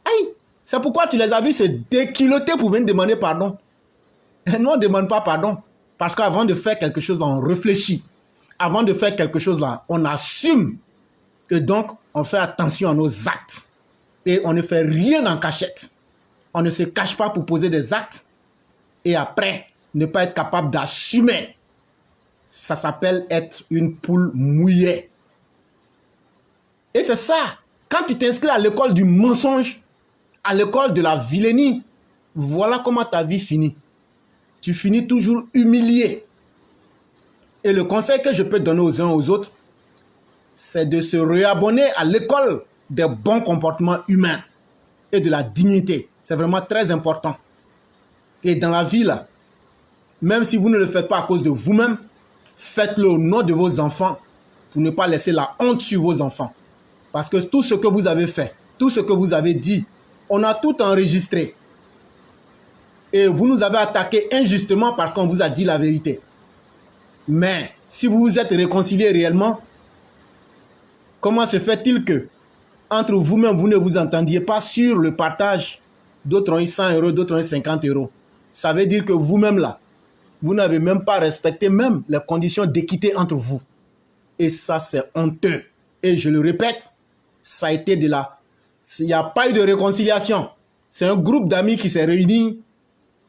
Aïe, c'est pourquoi tu les as vus se déculotter pour venir demander pardon. Et nous, on ne demande pas pardon. Parce qu'avant de faire quelque chose, là, on réfléchit. Avant de faire quelque chose, là, on assume. Et donc, on fait attention à nos actes. Et on ne fait rien en cachette. On ne se cache pas pour poser des actes. Et après, ne pas être capable d'assumer. Ça s'appelle être une poule mouillée. Et c'est ça. Quand tu t'inscris à l'école du mensonge, à l'école de la vilainie, voilà comment ta vie finit. Tu finis toujours humilié. Et le conseil que je peux donner aux uns aux autres, c'est de se réabonner à l'école des bons comportements humains et de la dignité. C'est vraiment très important. Et dans la vie, là, même si vous ne le faites pas à cause de vous-même, faites-le au nom de vos enfants pour ne pas laisser la honte sur vos enfants. Parce que tout ce que vous avez fait, tout ce que vous avez dit, on a tout enregistré. Et vous nous avez attaqué injustement parce qu'on vous a dit la vérité. Mais si vous vous êtes réconciliés réellement, comment se fait-il que entre vous-même, vous ne vous entendiez pas sur le partage? D'autres ont eu 100 euros, d'autres ont eu 50 euros. Ça veut dire que vous-même là, vous n'avez même pas respecté même les conditions d'équité entre vous. Et ça, c'est honteux. Et je le répète, ça a été de là. Il n'y a pas eu de réconciliation. C'est un groupe d'amis qui s'est réuni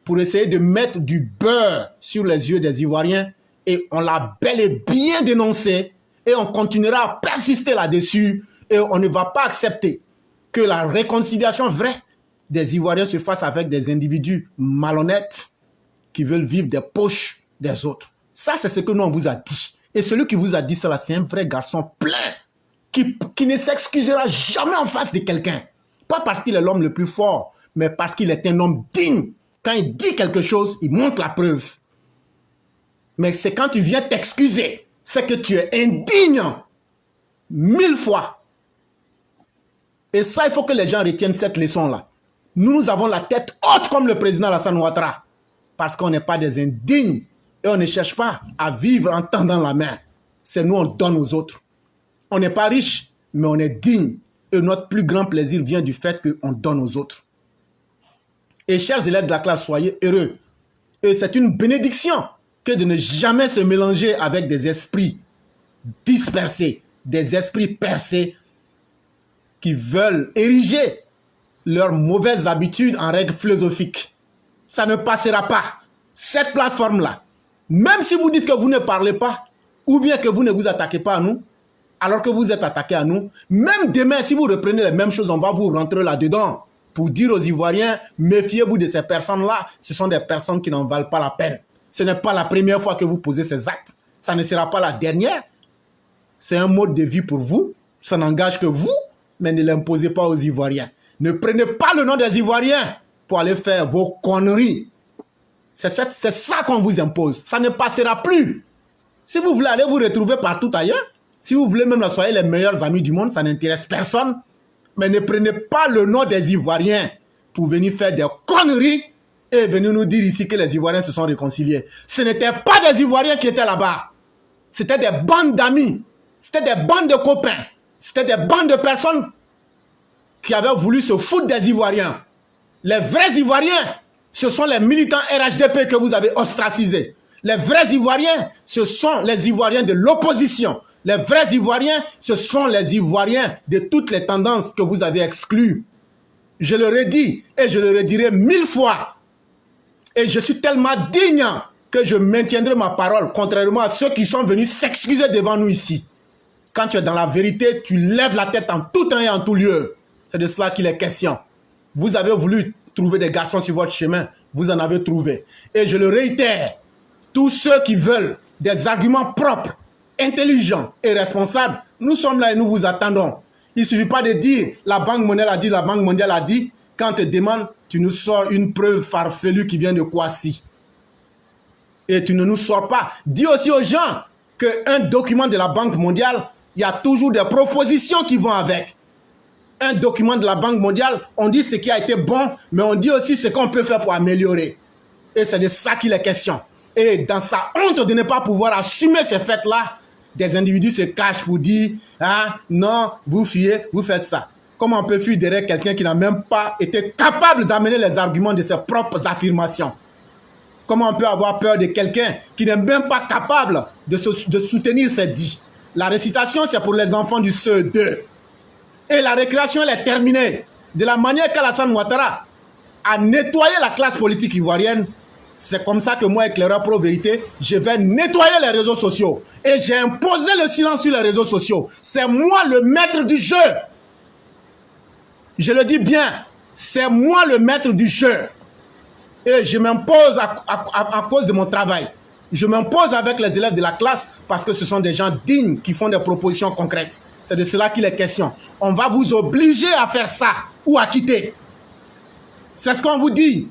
pour essayer de mettre du beurre sur les yeux des Ivoiriens. Et on l'a bel et bien dénoncé. Et on continuera à persister là-dessus. Et on ne va pas accepter que la réconciliation vraie des Ivoiriens se fasse avec des individus malhonnêtes qui veulent vivre des poches des autres. Ça, c'est ce que nous, on vous a dit. Et celui qui vous a dit ça, c'est un vrai garçon plein qui ne s'excusera jamais en face de quelqu'un. Pas parce qu'il est l'homme le plus fort, mais parce qu'il est un homme digne. Quand il dit quelque chose, il montre la preuve. Mais c'est quand tu viens t'excuser, c'est que tu es indigne 1000 fois. Et ça, il faut que les gens retiennent cette leçon-là. Nous avons la tête haute comme le président Alassane Ouattara. Parce qu'on n'est pas des indignes. Et on ne cherche pas à vivre en tendant la main. C'est nous, on donne aux autres. On n'est pas riche, mais on est digne. Et notre plus grand plaisir vient du fait qu'on donne aux autres. Et chers élèves de la classe, soyez heureux. Et c'est une bénédiction que de ne jamais se mélanger avec des esprits dispersés, des esprits percés qui veulent ériger leurs mauvaises habitudes en règles philosophiques. Ça ne passera pas. Cette plateforme-là, même si vous dites que vous ne parlez pas, ou bien que vous ne vous attaquez pas à nous, alors que vous êtes attaqués à nous, même demain, si vous reprenez les mêmes choses, on va vous rentrer là-dedans pour dire aux Ivoiriens, méfiez-vous de ces personnes-là, ce sont des personnes qui n'en valent pas la peine. Ce n'est pas la première fois que vous posez ces actes. Ça ne sera pas la dernière. C'est un mode de vie pour vous. Ça n'engage que vous, mais ne l'imposez pas aux Ivoiriens. Ne prenez pas le nom des Ivoiriens pour aller faire vos conneries. C'est ça qu'on vous impose. Ça ne passera plus. Si vous voulez aller vous retrouver partout ailleurs, si vous voulez même soyez les meilleurs amis du monde, ça n'intéresse personne. Mais ne prenez pas le nom des Ivoiriens pour venir faire des conneries et venir nous dire ici que les Ivoiriens se sont réconciliés. Ce n'étaient pas des Ivoiriens qui étaient là-bas. C'était des bandes d'amis. C'était des bandes de copains. C'était des bandes de personnes qui avaient voulu se foutre des Ivoiriens. Les vrais Ivoiriens Ce sont les militants RHDP que vous avez ostracisés. Les vrais Ivoiriens, ce sont les Ivoiriens de l'opposition. Les vrais Ivoiriens, ce sont les Ivoiriens de toutes les tendances que vous avez exclues. Je le redis et je le redirai 1000 fois. Et je suis tellement digne que je maintiendrai ma parole, contrairement à ceux qui sont venus s'excuser devant nous ici. Quand tu es dans la vérité, tu lèves la tête en tout temps et en tout lieu. C'est de cela qu'il est question. Vous avez voulu trouver des garçons sur votre chemin, vous en avez trouvé. Et je le réitère, tous ceux qui veulent des arguments propres, intelligents et responsables, nous sommes là et nous vous attendons. Il ne suffit pas de dire « la Banque mondiale a dit, la Banque mondiale a dit ». Quand on te demande, tu nous sors une preuve farfelue qui vient de Kouassi. Et tu ne nous sors pas. Dis aussi aux gens qu'un document de la Banque mondiale, il y a toujours des propositions qui vont avec. Un document de la Banque mondiale, on dit ce qui a été bon, mais on dit aussi ce qu'on peut faire pour améliorer. Et c'est de ça qu'il est question. Et dans sa honte de ne pas pouvoir assumer ces faits-là, des individus se cachent pour dire « Ah, non, vous fuyez, vous faites ça ». Comment on peut fuir derrière quelqu'un qui n'a même pas été capable d'amener les arguments de ses propres affirmations? Comment on peut avoir peur de quelqu'un qui n'est même pas capable de soutenir ses dits? La récitation, c'est pour les enfants du CE2. Et la récréation, elle est terminée. De la manière qu'Alassane Ouattara a nettoyé la classe politique ivoirienne, c'est comme ça que moi, éclaireur pro-vérité, je vais nettoyer les réseaux sociaux. Et j'ai imposé le silence sur les réseaux sociaux. C'est moi le maître du jeu. Je le dis bien, c'est moi le maître du jeu. Et je m'impose à cause de mon travail. Je m'impose avec les élèves de la classe parce que ce sont des gens dignes qui font des propositions concrètes. C'est de cela qu'il est question. On va vous obliger à faire ça ou à quitter. C'est ce qu'on vous dit.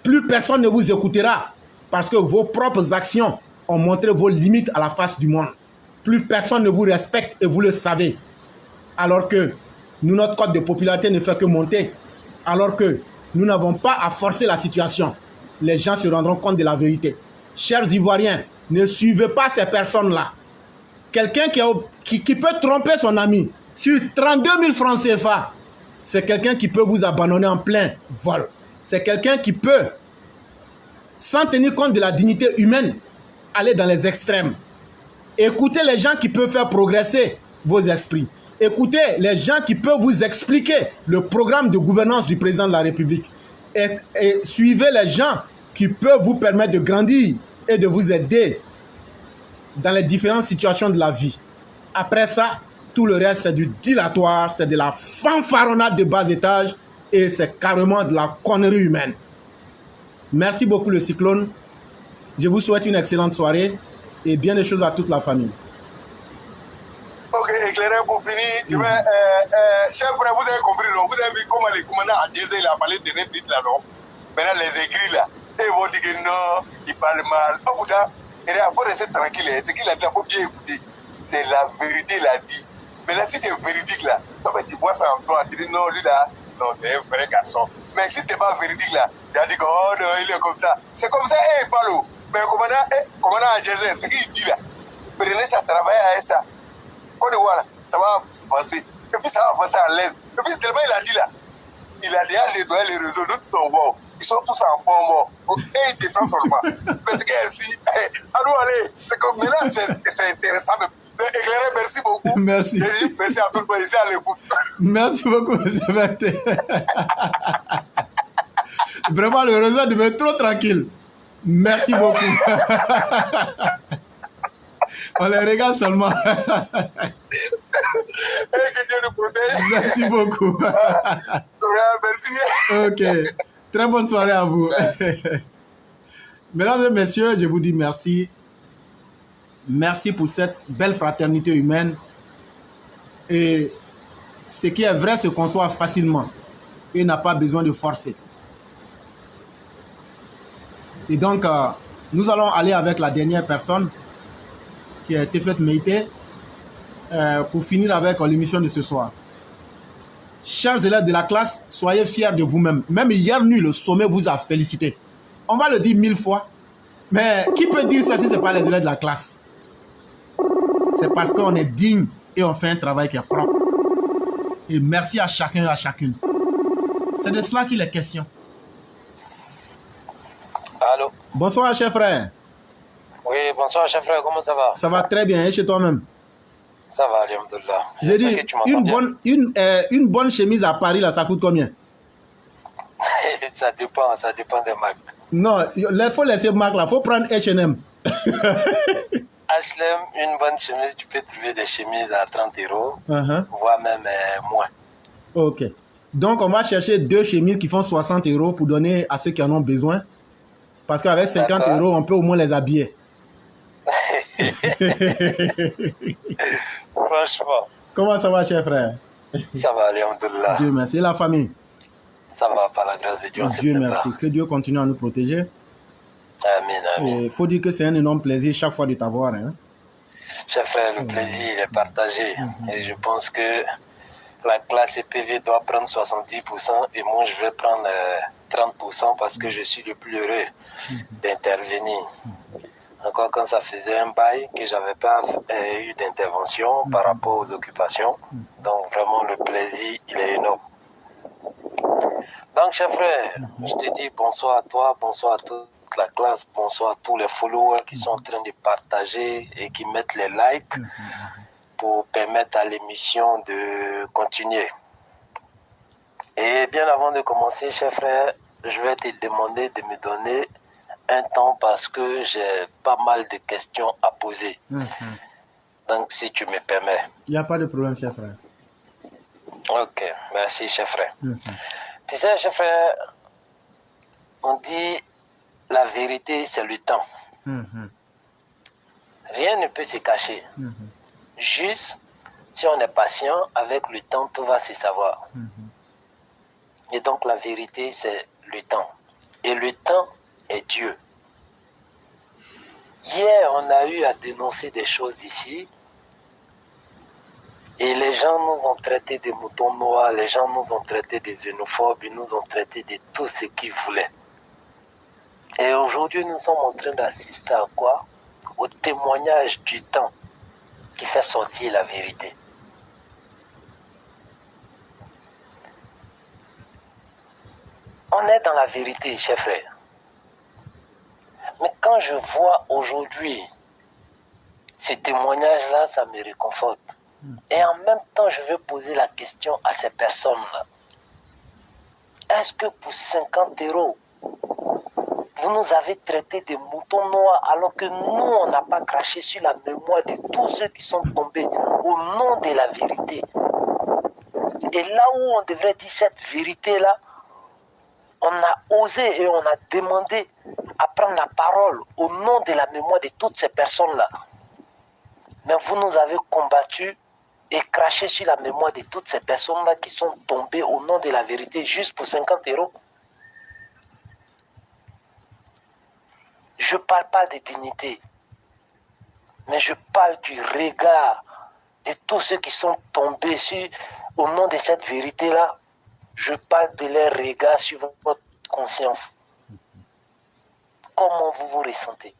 Plus personne ne vous écoutera parce que vos propres actions ont montré vos limites à la face du monde. Plus personne ne vous respecte et vous le savez. Alors que nous, notre cote de popularité ne fait que monter. Alors que nous n'avons pas à forcer la situation. Les gens se rendront compte de la vérité. Chers Ivoiriens, ne suivez pas ces personnes-là. Quelqu'un qui peut tromper son ami sur 32 000 francs CFA, c'est quelqu'un qui peut vous abandonner en plein vol. C'est quelqu'un qui peut, sans tenir compte de la dignité humaine, aller dans les extrêmes. Écoutez les gens qui peuvent faire progresser vos esprits. Écoutez les gens qui peuvent vous expliquer le programme de gouvernance du président de la République. Et suivez les gens qui peuvent vous permettre de grandir et de vous aider dans les différentes situations de la vie. Après ça, tout le reste, c'est du dilatoire, c'est de la fanfaronnade de bas étage et c'est carrément de la connerie humaine. Merci beaucoup le Cyclone. Je vous souhaite une excellente soirée et bien des choses à toute la famille. Ok, éclairé pour finir. Chers frères, vous avez compris, non? Vous avez vu comment les commandants à Djezé, il a parlé de net là, non? Maintenant, les écrits là, et ils vont dire que non, ils parlent mal. Oh, putain, il faut rester tranquille. Ce qu'il a dit, il faut bien écouter. C'est la vérité, il a dit. Maintenant, si tu es véridique là, tu vois ça en toi, tu dis non, lui là, non, c'est un vrai garçon. Mais si tu n'es pas véridique là, tu as dit que oh non, il est comme ça. C'est comme ça, il parle. Mais commandant à Djezé, ce qu'il dit là, prenez ça, travaillez avec ça. Voilà, ça va passer. Et puis ça va passer à l'aise. Et puis tellement il a dit là, il a déjà nettoyé les réseaux, d'autres sont bons. Ils sont tous en bon mort. Et ils descendent seulement. Parce que si, allez, c'est comme maintenant, c'est intéressant. Éclairé, merci beaucoup. Merci. Merci à tout le monde ici à l'écoute. Merci beaucoup, M. Berthe. Vraiment, le réseau devient trop tranquille. Merci beaucoup. On les regarde seulement. Que Dieu nous protège. Merci beaucoup. Merci. Ok. Très bonne soirée à vous. Mesdames et messieurs, je vous dis merci. Merci pour cette belle fraternité humaine. Et ce qui est vrai se conçoit facilement et n'a pas besoin de forcer. Et donc, nous allons aller avec la dernière personne qui a été faite mériter pour finir avec l'émission de ce soir. Chers élèves de la classe, soyez fiers de vous-même. Même hier nuit, le sommet vous a félicité. On va le dire 1000 fois. Mais qui peut dire ça si ce n'est pas les élèves de la classe? C'est parce qu'on est digne et on fait un travail qui est propre. Et merci à chacun et à chacune. C'est de cela qu'il est question. Bonsoir, cher frère. Oui, bonsoir, cher frère, comment ça va? Ça va très bien, et chez toi-même? Ça va, alhamdoulilah. Je dis, une bonne chemise à Paris, là, ça coûte combien? Ça dépend des marques. Non, il faut laisser marque là, il faut prendre H&M. H&M, une bonne chemise, tu peux trouver des chemises à 30 €, voire même moins. Ok. Donc, on va chercher 2 chemises qui font 60 € pour donner à ceux qui en ont besoin. Parce qu'avec 50 €, on peut au moins les habiller. Franchement. Comment ça va, cher frère? Ça va, alhamdoulilah. Dieu merci. Et la famille? Ça va, par la grâce de Dieu. Dieu merci. Que Dieu continue à nous protéger. Amen, amen. Il faut dire que c'est un énorme plaisir chaque fois de t'avoir. Hein? Cher frère, le plaisir il est partagé. Et je pense que la classe EPV doit prendre 70% et moi je vais prendre 30% parce que je suis le plus heureux d'intervenir. Encore quand ça faisait un bail que j'avais pas eu d'intervention par rapport aux occupations. Donc vraiment le plaisir il est énorme. Donc cher frère, je te dis bonsoir à toi, bonsoir à toute la classe, bonsoir à tous les followers qui sont en train de partager et qui mettent les likes pour permettre à l'émission de continuer. Et bien avant de commencer, cher frère, je vais te demander de me donner un temps parce que j'ai pas mal de questions à poser. Donc si tu me permets. Il n'y a pas de problème, cher frère. Ok, merci, cher frère. Tu sais, cher frère, on dit la vérité, c'est le temps. Rien ne peut se cacher. Juste, si on est patient, avec le temps, tout va se savoir. Et donc, la vérité, c'est le temps. Et le temps est Dieu. Hier, on a eu à dénoncer des choses ici. Et les gens nous ont traités de moutons noirs, les gens nous ont traités de xénophobes, ils nous ont traités de tout ce qu'ils voulaient. Et aujourd'hui, nous sommes en train d'assister à quoi? Au témoignage du temps qui fait sortir la vérité. On est dans la vérité, chers frères. Mais quand je vois aujourd'hui ces témoignages-là, ça me réconforte. Et en même temps, je veux poser la question à ces personnes-là. Est-ce que pour 50 €, vous nous avez traité de moutons noirs alors que nous, on n'a pas craché sur la mémoire de tous ceux qui sont tombés au nom de la vérité. Et là où on devrait dire cette vérité-là, on a osé et on a demandé à prendre la parole au nom de la mémoire de toutes ces personnes-là. Mais vous nous avez combattus et craché sur la mémoire de toutes ces personnes-là qui sont tombées au nom de la vérité juste pour 50 €. Je ne parle pas de dignité, mais je parle du regard de tous ceux qui sont tombés au nom de cette vérité-là. Je parle de leur regard sur votre conscience. Comment vous vous ressentez?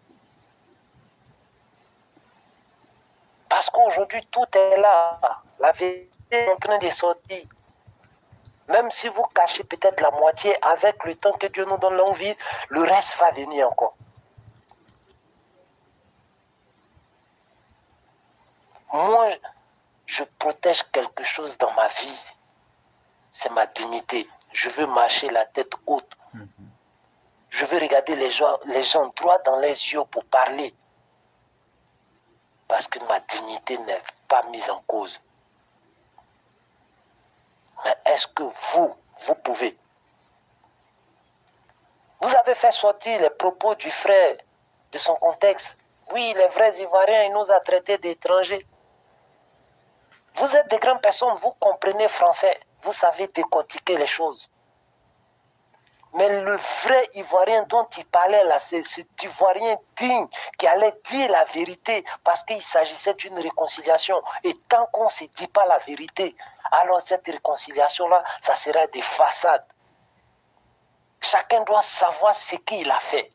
Parce qu'aujourd'hui, tout est là. La vérité est en train de sortir. Même si vous cachez peut-être la moitié, avec le temps que Dieu nous donne longue vie, le reste va venir encore. Moi, je protège quelque chose dans ma vie. C'est ma dignité. Je veux marcher la tête haute. Je veux regarder les gens droit dans les yeux pour parler. Parce que ma dignité n'est pas mise en cause. Mais est-ce que vous pouvez? Vous avez fait sortir les propos du frère de son contexte. Oui, les vrais Ivoiriens, il nous a traités d'étrangers. Vous êtes des grandes personnes, vous comprenez français, vous savez décortiquer les choses. Mais le vrai Ivoirien dont il parlait là, c'est cet Ivoirien digne qui allait dire la vérité parce qu'il s'agissait d'une réconciliation. Et tant qu'on ne se dit pas la vérité, alors cette réconciliation-là, ça sera des façades. Chacun doit savoir ce qu'il a fait.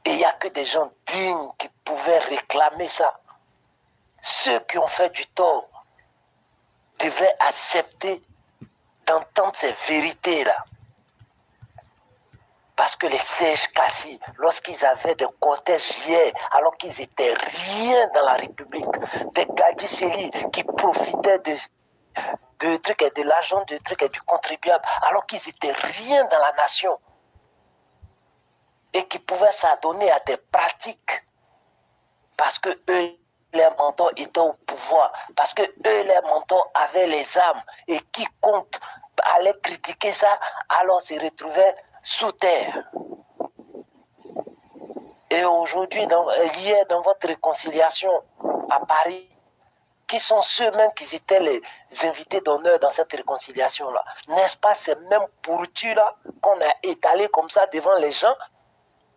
Et il n'y a que des gens dignes qui pouvaient réclamer ça. Ceux qui ont fait du tort devraient accepter d'entendre ces vérités-là. Parce que les Serge Kassi, lorsqu'ils avaient des cortèges hier, alors qu'ils étaient rien dans la République, des Gadji Seli qui profitaient de trucs et de l'argent, de trucs et du contribuable, alors qu'ils étaient rien dans la nation, et qui pouvaient s'adonner à des pratiques, parce que eux, les mentors étaient au pouvoir, parce que eux, les mentors avaient les armes, et quiconque allait critiquer ça, alors se retrouvait sous terre. Et aujourd'hui, hier, dans votre réconciliation à Paris, qui sont ceux-mêmes qui étaient les invités d'honneur dans cette réconciliation-là? N'est-ce pas ces mêmes pourritus-là qu'on a étalés comme ça devant les gens,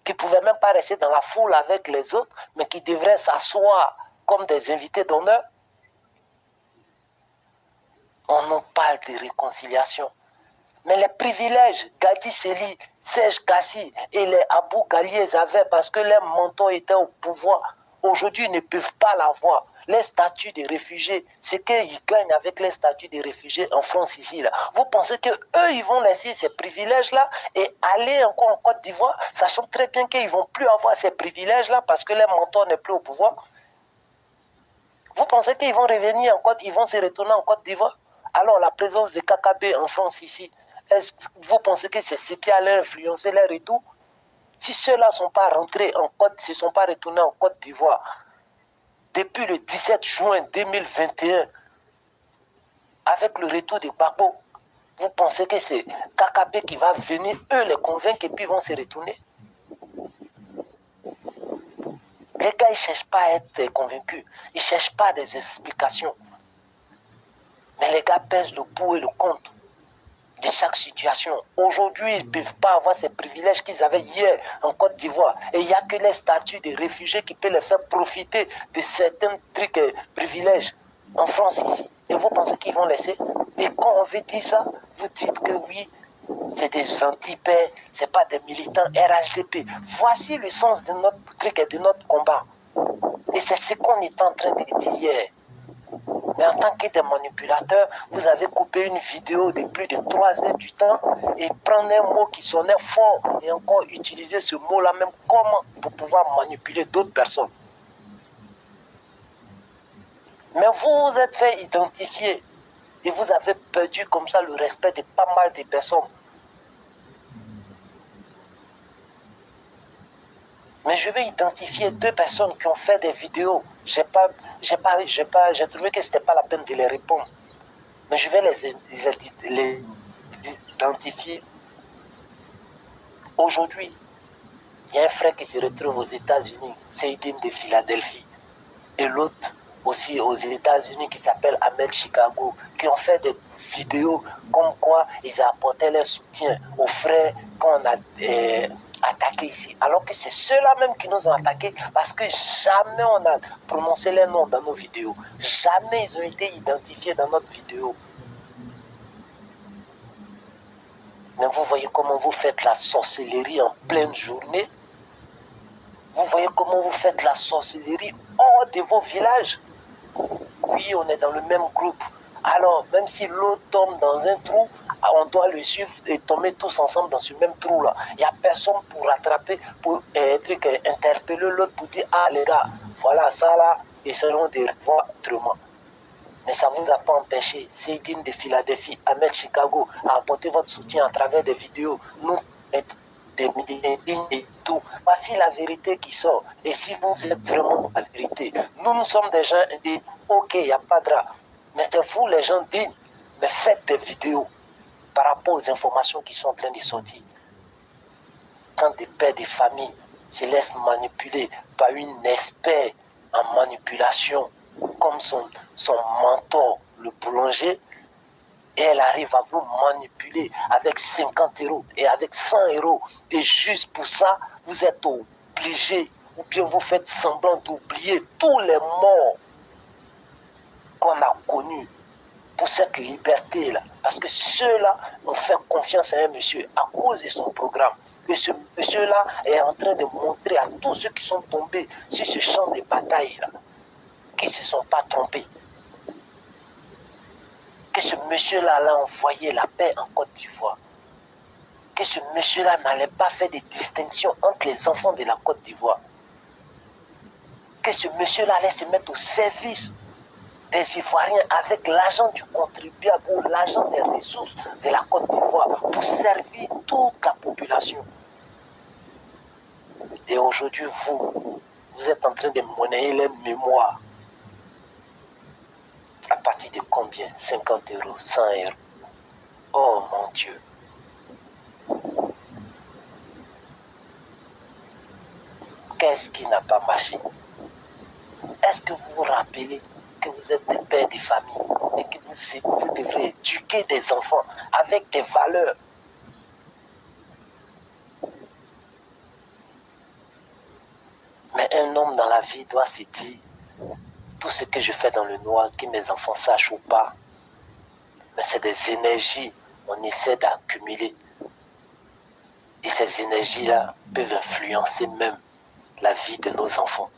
qui ne pouvaient même pas rester dans la foule avec les autres, mais qui devraient s'asseoir comme des invités d'honneur? On nous parle de réconciliation. Mais les privilèges, Gadji Seli, Serge Kassi et les Abou Ghaliez avaient parce que leurs mentors étaient au pouvoir. Aujourd'hui, ils ne peuvent pas l'avoir. Les statuts des réfugiés, c'est qu'ils gagnent avec les statuts des réfugiés en France ici. Là. Vous pensez qu'eux, ils vont laisser ces privilèges-là et aller encore en Côte d'Ivoire, sachant très bien qu'ils ne vont plus avoir ces privilèges-là parce que leur mentor n'est plus au pouvoir? Vous pensez qu'ils vont revenir en Côte, ils vont se retourner en Côte d'Ivoire? Alors la présence de KKB en France ici, est-ce que vous pensez que c'est ce qui allait influencer leur retour? Si ceux-là ne sont pas rentrés en Côte, ne se sont pas retournés en Côte d'Ivoire depuis le 17 juin 2021, avec le retour de Gbagbo, vous pensez que c'est KKB qui va venir, eux les convaincre et puis vont se retourner? Les gars, ils ne cherchent pas à être convaincus, ils ne cherchent pas des explications. Mais les gars pèsent le pour et le contre de chaque situation. Aujourd'hui, ils ne peuvent pas avoir ces privilèges qu'ils avaient hier en Côte d'Ivoire. Et il n'y a que les statuts des réfugiés qui peuvent les faire profiter de certains trucs et privilèges en France ici. Et vous pensez qu'ils vont laisser? Et quand on veut dire ça, vous dites que oui, c'est des anti-paix, ce n'est pas des militants RHDP. Voici le sens de notre truc et de notre combat. Et c'est ce qu'on est en train de dire hier. Mais en tant que des manipulateurs, vous avez coupé une vidéo de plus de 3 heures du temps et prendre un mot qui sonnait fort et encore utiliser ce mot-là même comment pour pouvoir manipuler d'autres personnes. Mais vous vous êtes fait identifier et vous avez perdu comme ça le respect de pas mal de personnes. Mais je vais identifier 2 personnes qui ont fait des vidéos. J'ai trouvé que ce n'était pas la peine de les répondre. Mais je vais les identifier. Aujourd'hui, il y a un frère qui se retrouve aux États-Unis, Seydine de Philadelphie. Et l'autre aussi aux États-Unis qui s'appelle Ahmed Chicago, qui ont fait des vidéos comme quoi ils apportaient leur soutien aux frères qu'on a attaqués ici. Alors que c'est ceux-là même qui nous ont attaqués parce que jamais on a prononcé les noms dans nos vidéos. Jamais ils ont été identifiés dans notre vidéo. Mais vous voyez comment vous faites la sorcellerie en pleine journée. Vous voyez comment vous faites la sorcellerie hors de vos villages. Oui, on est dans le même groupe. Alors, même si l'autre tombe dans un trou, on doit le suivre et tomber tous ensemble dans ce même trou-là. Il n'y a personne pour rattraper, pour interpeller l'autre, pour dire, ah les gars, voilà ça là, et selon des voies autrement. Mais ça ne vous a pas empêché, Seydine de Philadelphie, Ahmed Chicago, à apporter votre soutien à travers des vidéos. Nous, des milliers et tout. Voici la vérité qui sort. Et si vous êtes vraiment la vérité, nous sommes des gens indignes. Ok, il n'y a pas de drap. Mais c'est vous les gens dignes. Mais faites des vidéos par rapport aux informations qui sont en train de sortir. Quand des pères de famille se laissent manipuler par une expert en manipulation, comme son mentor, le boulanger, et elle arrive à vous manipuler avec 50 € et avec 100 €. Et juste pour ça, vous êtes obligé, ou bien vous faites semblant d'oublier tous les morts qu'on a connus pour cette liberté-là. Parce que ceux-là ont fait confiance à un monsieur à cause de son programme. Et ce monsieur-là est en train de montrer à tous ceux qui sont tombés sur ce champ de bataille-là, qu'ils ne se sont pas trompés. Que ce monsieur-là a envoyé la paix en Côte d'Ivoire. que ce monsieur-là n'allait pas faire des distinctions entre les enfants de la Côte d'Ivoire. Que ce monsieur-là allait se mettre au service des Ivoiriens avec l'argent du contribuable ou l'argent des ressources de la Côte d'Ivoire pour servir toute la population. Et aujourd'hui, vous êtes en train de monnayer les mémoires. À partir de combien? 50 euros, 100 euros. Oh mon Dieu. Qu'est-ce qui n'a pas marché? Est-ce que vous vous rappelez que vous êtes des pères de famille et que vous devrez éduquer des enfants avec des valeurs? Mais un homme dans la vie doit se dire, tout ce que je fais dans le noir, que mes enfants sachent ou pas, mais c'est des énergies, on essaie d'accumuler. Et ces énergies-là peuvent influencer même la vie de nos enfants.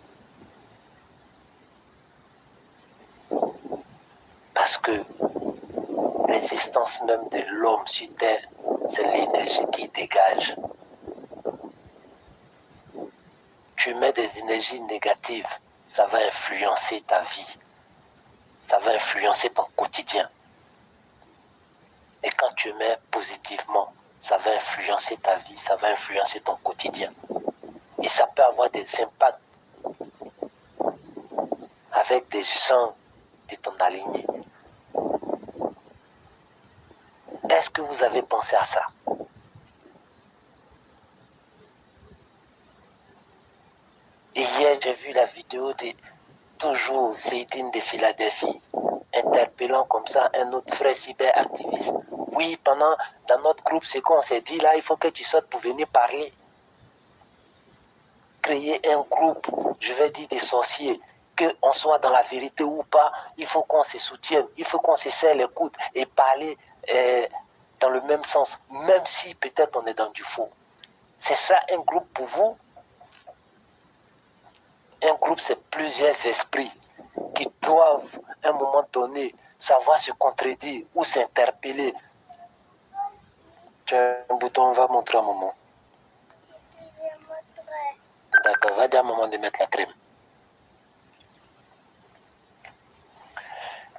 Parce que l'existence même de l'homme sur Terre, c'est l'énergie qu'il dégage. Tu mets des énergies négatives, ça va influencer ta vie. Ça va influencer ton quotidien. Et quand tu mets positivement, ça va influencer ta vie, ça va influencer ton quotidien. Et ça peut avoir des impacts avec des gens de ton alignée. Est-ce que vous avez pensé à ça? Et hier, j'ai vu la vidéo de toujours Seydine de Philadelphie interpellant comme ça un autre frère cyberactiviste. Oui, dans notre groupe, c'est qu'on s'est dit là, il faut que tu sortes pour venir parler. Créer un groupe, je vais dire des sorciers, qu'on soit dans la vérité ou pas, il faut qu'on se soutienne, il faut qu'on se serre les coudes et parler dans le même sens, même si peut-être on est dans du faux. C'est ça un groupe pour vous? Un groupe, c'est plusieurs esprits qui doivent, à un moment donné, savoir se contredire ou s'interpeller. Tu as un bouton, on va montrer un moment. D'accord, va dire à un moment de mettre la crème.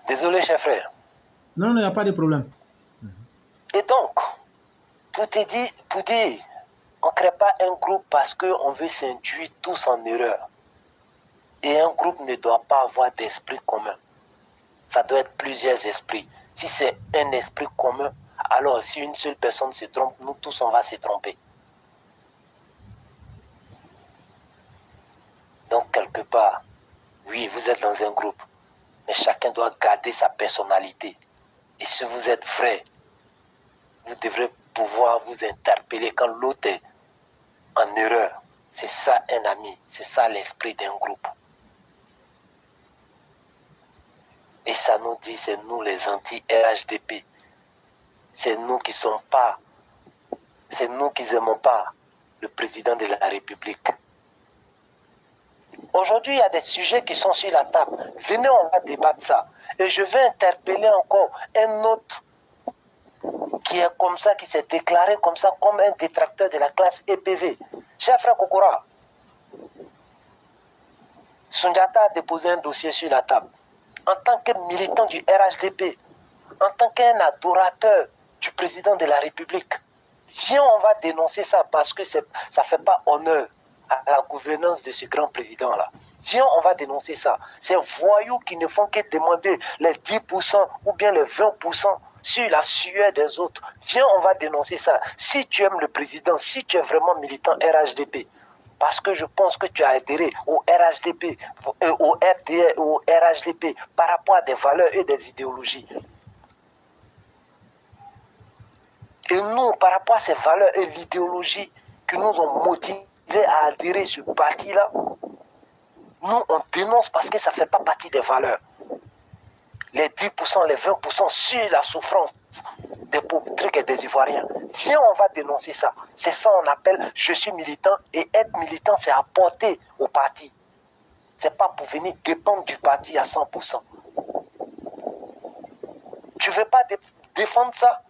Désolé, cher frère. Non, il n'y a pas de problème. Et donc, pour te dire, on ne crée pas un groupe parce qu'on veut s'induire tous en erreur. Et un groupe ne doit pas avoir d'esprit commun. Ça doit être plusieurs esprits. Si c'est un esprit commun, alors si une seule personne se trompe, nous tous on va se tromper. Donc quelque part, oui, vous êtes dans un groupe, mais chacun doit garder sa personnalité. Et si vous êtes vrai, vous devrez pouvoir vous interpeller quand l'autre est en erreur. C'est ça un ami, c'est ça l'esprit d'un groupe. Et ça nous dit, c'est nous les anti-RHDP. C'est nous qui sommes pas, c'est nous qui n'aimons pas le président de la République. Aujourd'hui, il y a des sujets qui sont sur la table. Venez, on va débattre ça. Et je vais interpeller encore un autre qui est comme ça, qui s'est déclaré comme ça, comme un détracteur de la classe EPV. Cher frère Kokora, Sundiata a déposé un dossier sur la table. En tant que militant du RHDP, en tant qu'un adorateur du président de la République, viens, on va dénoncer ça parce que ça ne fait pas honneur à la gouvernance de ce grand président-là. Viens, on va dénoncer ça. Ces voyous qui ne font que demander les 10% ou bien les 20% sur la sueur des autres. Viens, on va dénoncer ça. Si tu aimes le président, si tu es vraiment militant RHDP, parce que je pense que tu as adhéré au RHDP, au RDR, au RHDP, par rapport à des valeurs et des idéologies. Et nous, par rapport à ces valeurs et l'idéologie qui nous ont motivés à adhérer à ce parti-là, nous, on dénonce parce que ça ne fait pas partie des valeurs. Les 10%, les 20% sur la souffrance des pauvres et des Ivoiriens. Viens, on va dénoncer ça. C'est ça qu'on appelle « je suis militant » et être militant, c'est apporter au parti. Ce n'est pas pour venir dépendre du parti à 100%. Tu ne veux pas défendre ça?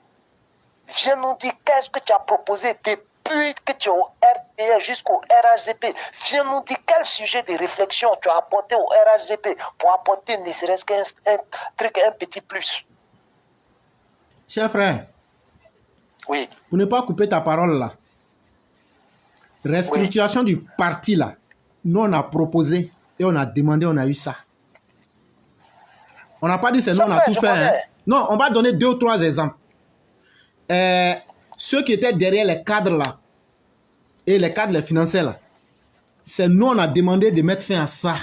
Viens nous dire qu'est-ce que tu as proposé depuis que tu es au RDR jusqu'au RHDP. Viens nous dire quel sujet de réflexion tu as apporté au RHDP pour apporter ne serait-ce qu'un truc, un petit plus. Cher frère, oui. Pour ne pas couper ta parole là, restructuration du parti là, nous on a proposé et on a demandé, on a eu ça. On n'a pas dit c'est nous, on a tout fait. Hein. Non, on va donner 2 ou 3 exemples. Ceux qui étaient derrière les cadres là, et les cadres financiers là, c'est nous, on a demandé de mettre fin à ça.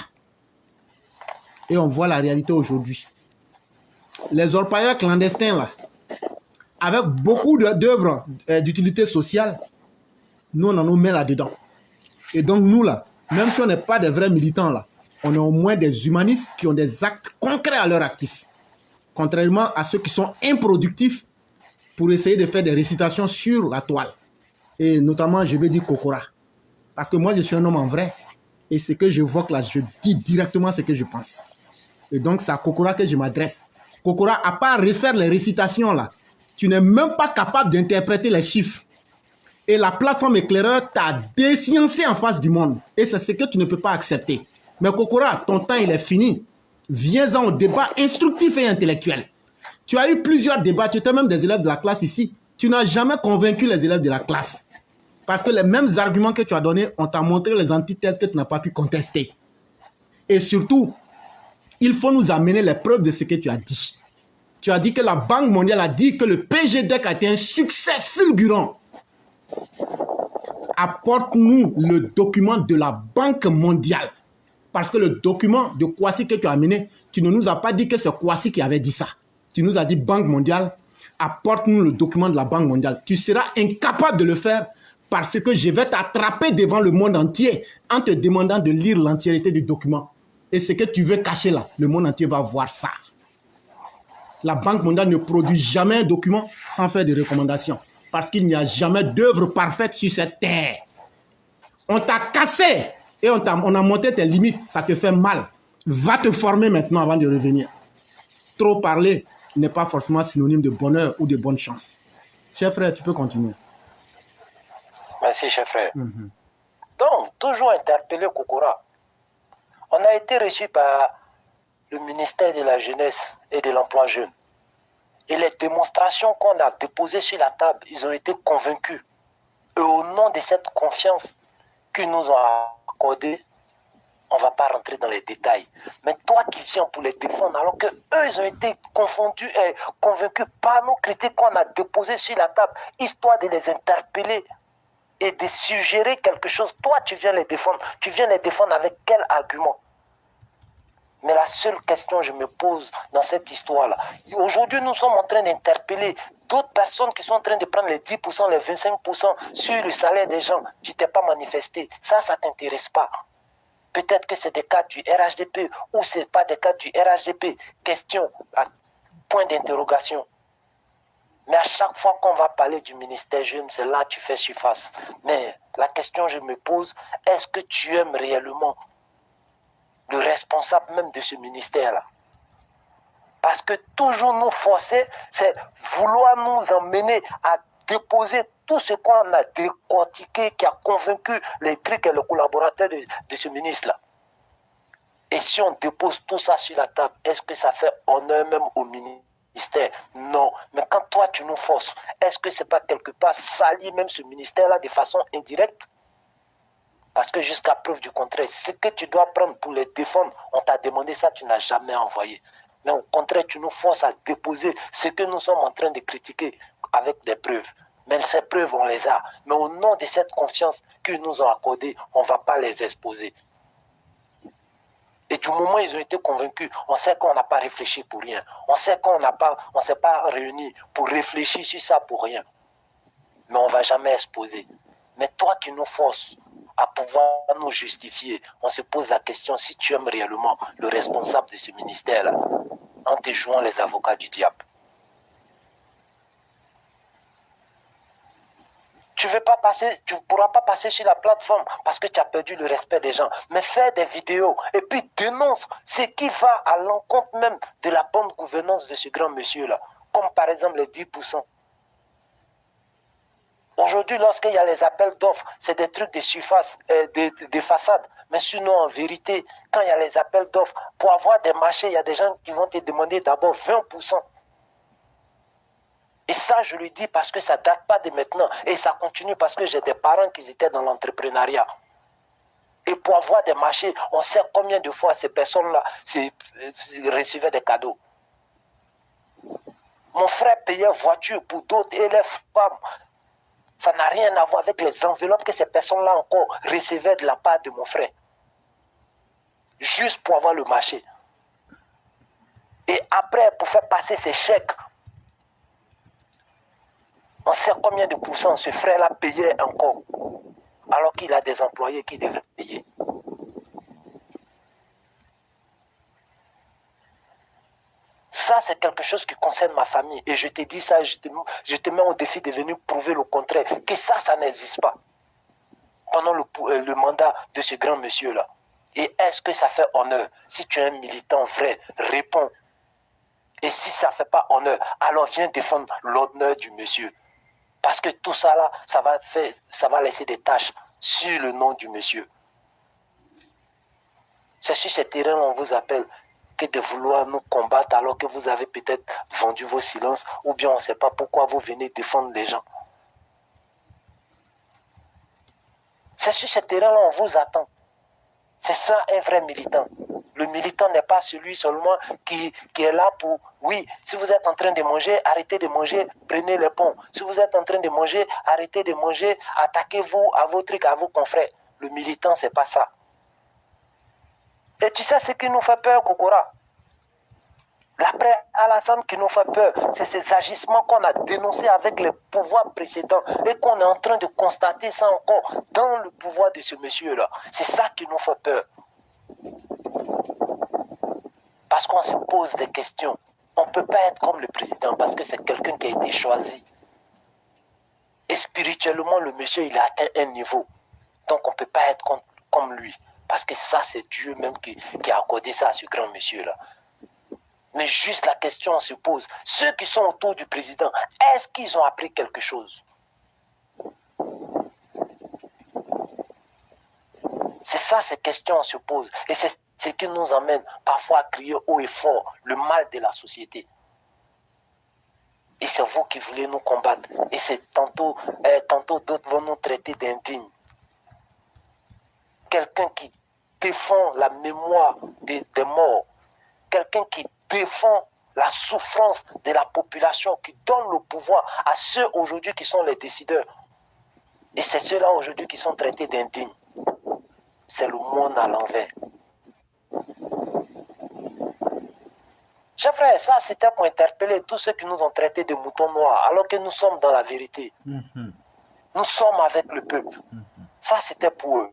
Et on voit la réalité aujourd'hui. Les orpailleurs clandestins là, avec beaucoup d'œuvres d'utilité sociale, nous on en nous met là-dedans. Et donc nous là, même si on n'est pas des vrais militants là, on est au moins des humanistes qui ont des actes concrets à leur actif. Contrairement à ceux qui sont improductifs pour essayer de faire des récitations sur la toile. Et notamment, je vais dire Kokora. Parce que moi, je suis un homme en vrai. Et ce que je vois que là, je dis directement ce que je pense. Et donc, c'est à Kokora que je m'adresse. Kokora, à part refaire les récitations là, tu n'es même pas capable d'interpréter les chiffres. Et la plateforme éclaireur t'a déciencé en face du monde. Et c'est ce que tu ne peux pas accepter. Mais Kokora, ton temps, il est fini. Viens-en au débat instructif et intellectuel. Tu as eu plusieurs débats, tu étais même des élèves de la classe ici. Tu n'as jamais convaincu les élèves de la classe. Parce que les mêmes arguments que tu as donnés, on t'a montré les antithèses que tu n'as pas pu contester. Et surtout, il faut nous amener les preuves de ce que tu as dit. Tu as dit que la Banque mondiale a dit que le PGDEC a été un succès fulgurant. Apporte-nous le document de la Banque mondiale. Parce que le document de Kouassi que tu as amené, tu ne nous as pas dit que c'est Kouassi qui avait dit ça. Tu nous as dit Banque mondiale, apporte-nous le document de la Banque mondiale. Tu seras incapable de le faire parce que je vais t'attraper devant le monde entier en te demandant de lire l'entièreté du document. Et ce que tu veux cacher là, le monde entier va voir ça. La Banque mondiale ne produit jamais un document sans faire des recommandations. Parce qu'il n'y a jamais d'œuvre parfaite sur cette terre. On t'a cassé et on a monté tes limites. Ça te fait mal. Va te former maintenant avant de revenir. Trop parler n'est pas forcément synonyme de bonheur ou de bonne chance. Cher frère, tu peux continuer. Merci, cher frère. Donc, toujours interpellé Kokora. On a été reçu par le ministère de la Jeunesse et de l'Emploi jeune. Et les démonstrations qu'on a déposées sur la table, ils ont été convaincus. Et au nom de cette confiance qu'ils nous ont accordée, on ne va pas rentrer dans les détails. Mais toi qui viens pour les défendre, alors qu'eux, ils ont été confondus et convaincus par nos critiques qu'on a déposées sur la table, histoire de les interpeller et de suggérer quelque chose. Toi, tu viens les défendre. Tu viens les défendre avec quel argument? Mais la seule question que je me pose dans cette histoire-là, aujourd'hui, nous sommes en train d'interpeller d'autres personnes qui sont en train de prendre les 10%, les 25% sur le salaire des gens. Tu t'es pas manifesté. Ça ne t'intéresse pas. Peut-être que c'est des cas du RHDP ou ce n'est pas des cas du RHDP. Question, point d'interrogation. Mais à chaque fois qu'on va parler du ministère jeune, c'est là que tu fais surface. Mais la question que je me pose, est-ce que tu aimes réellement le responsable même de ce ministère-là? Parce que toujours nous forcer, c'est vouloir nous emmener à déposer tout ce qu'on a décortiqué, qui a convaincu les trucs et les collaborateurs de ce ministre-là. Et si on dépose tout ça sur la table, est-ce que ça fait honneur même au ministère? Non. Mais quand toi tu nous forces, est-ce que c'est pas quelque part salir même ce ministère-là de façon indirecte? Parce que jusqu'à preuve du contraire, ce que tu dois prendre pour les défendre, on t'a demandé ça, tu n'as jamais envoyé. Mais au contraire, tu nous forces à déposer ce que nous sommes en train de critiquer avec des preuves. Mais ces preuves, on les a. Mais au nom de cette confiance qu'ils nous ont accordée, on ne va pas les exposer. Et du moment où ils ont été convaincus, on sait qu'on n'a pas réfléchi pour rien. On sait qu'on ne s'est pas réunis pour réfléchir sur ça pour rien. Mais on ne va jamais exposer. Mais toi qui nous forces à pouvoir nous justifier, on se pose la question si tu aimes réellement le responsable de ce ministère-là, en te jouant les avocats du diable. Tu ne pourras pas passer sur la plateforme parce que tu as perdu le respect des gens. Mais fais des vidéos et puis dénonce ce qui va à l'encontre même de la bonne gouvernance de ce grand monsieur-là. Comme par exemple les 10%. Aujourd'hui, lorsqu'il y a les appels d'offres, c'est des trucs de surface, des façades. Mais sinon, en vérité, quand il y a les appels d'offres, pour avoir des marchés, il y a des gens qui vont te demander d'abord 20%. Et ça, je le dis parce que ça ne date pas de maintenant. Et ça continue parce que j'ai des parents qui étaient dans l'entrepreneuriat. Et pour avoir des marchés, on sait combien de fois ces personnes-là recevaient des cadeaux. Mon frère payait voiture pour d'autres et les femmes. Ça n'a rien à voir avec les enveloppes que ces personnes-là encore recevaient de la part de mon frère. Juste pour avoir le marché. Et après, pour faire passer ces chèques, on sait combien de pourcents ce frère-là payait encore, alors qu'il a des employés qui devraient payer. Ça, c'est quelque chose qui concerne ma famille. Et je te dis ça, je te mets au défi de venir prouver le contraire. Que ça n'existe pas. Pendant le mandat de ce grand monsieur-là. Et est-ce que ça fait honneur? Si tu es un militant vrai, réponds. Et si ça ne fait pas honneur, alors viens défendre l'honneur du monsieur. Parce que tout ça là, ça va laisser des taches sur le nom du monsieur. C'est sur ce terrain où on vous appelle que de vouloir nous combattre alors que vous avez peut-être vendu vos silences ou bien on ne sait pas pourquoi vous venez défendre les gens. C'est sur ce terrain-là on vous attend. C'est ça un vrai militant. Le militant n'est pas celui seulement qui est là pour... Oui, si vous êtes en train de manger, arrêtez de manger, prenez le pont. Si vous êtes en train de manger, arrêtez de manger, attaquez-vous à vos trucs, à vos confrères. Le militant, c'est pas ça. Et tu sais ce qui nous fait peur, Kokora? L'après Alassane qui nous fait peur, c'est ces agissements qu'on a dénoncés avec les pouvoirs précédents et qu'on est en train de constater ça encore dans le pouvoir de ce monsieur-là. C'est ça qui nous fait peur. Parce qu'on se pose des questions. On ne peut pas être comme le président parce que c'est quelqu'un qui a été choisi. Et spirituellement, le monsieur, il a atteint un niveau. Donc on ne peut pas être comme lui. Parce que ça, c'est Dieu même qui a accordé ça à ce grand monsieur-là. Mais juste la question se pose. Ceux qui sont autour du président, est-ce qu'ils ont appris quelque chose? C'est ça, ces questions se posent. Et c'est ce qui nous amène parfois à crier haut et fort le mal de la société. Et c'est vous qui voulez nous combattre. Et c'est tantôt d'autres vont nous traiter d'indignes. Quelqu'un qui défend la mémoire des morts. Quelqu'un qui défend la souffrance de la population, qui donne le pouvoir à ceux aujourd'hui qui sont les décideurs. Et c'est ceux-là aujourd'hui qui sont traités d'indignes. C'est le monde à l'envers. Chers frères, ça c'était pour interpeller tous ceux qui nous ont traités de moutons noirs, alors que nous sommes dans la vérité. Nous sommes avec le peuple. Ça c'était pour eux.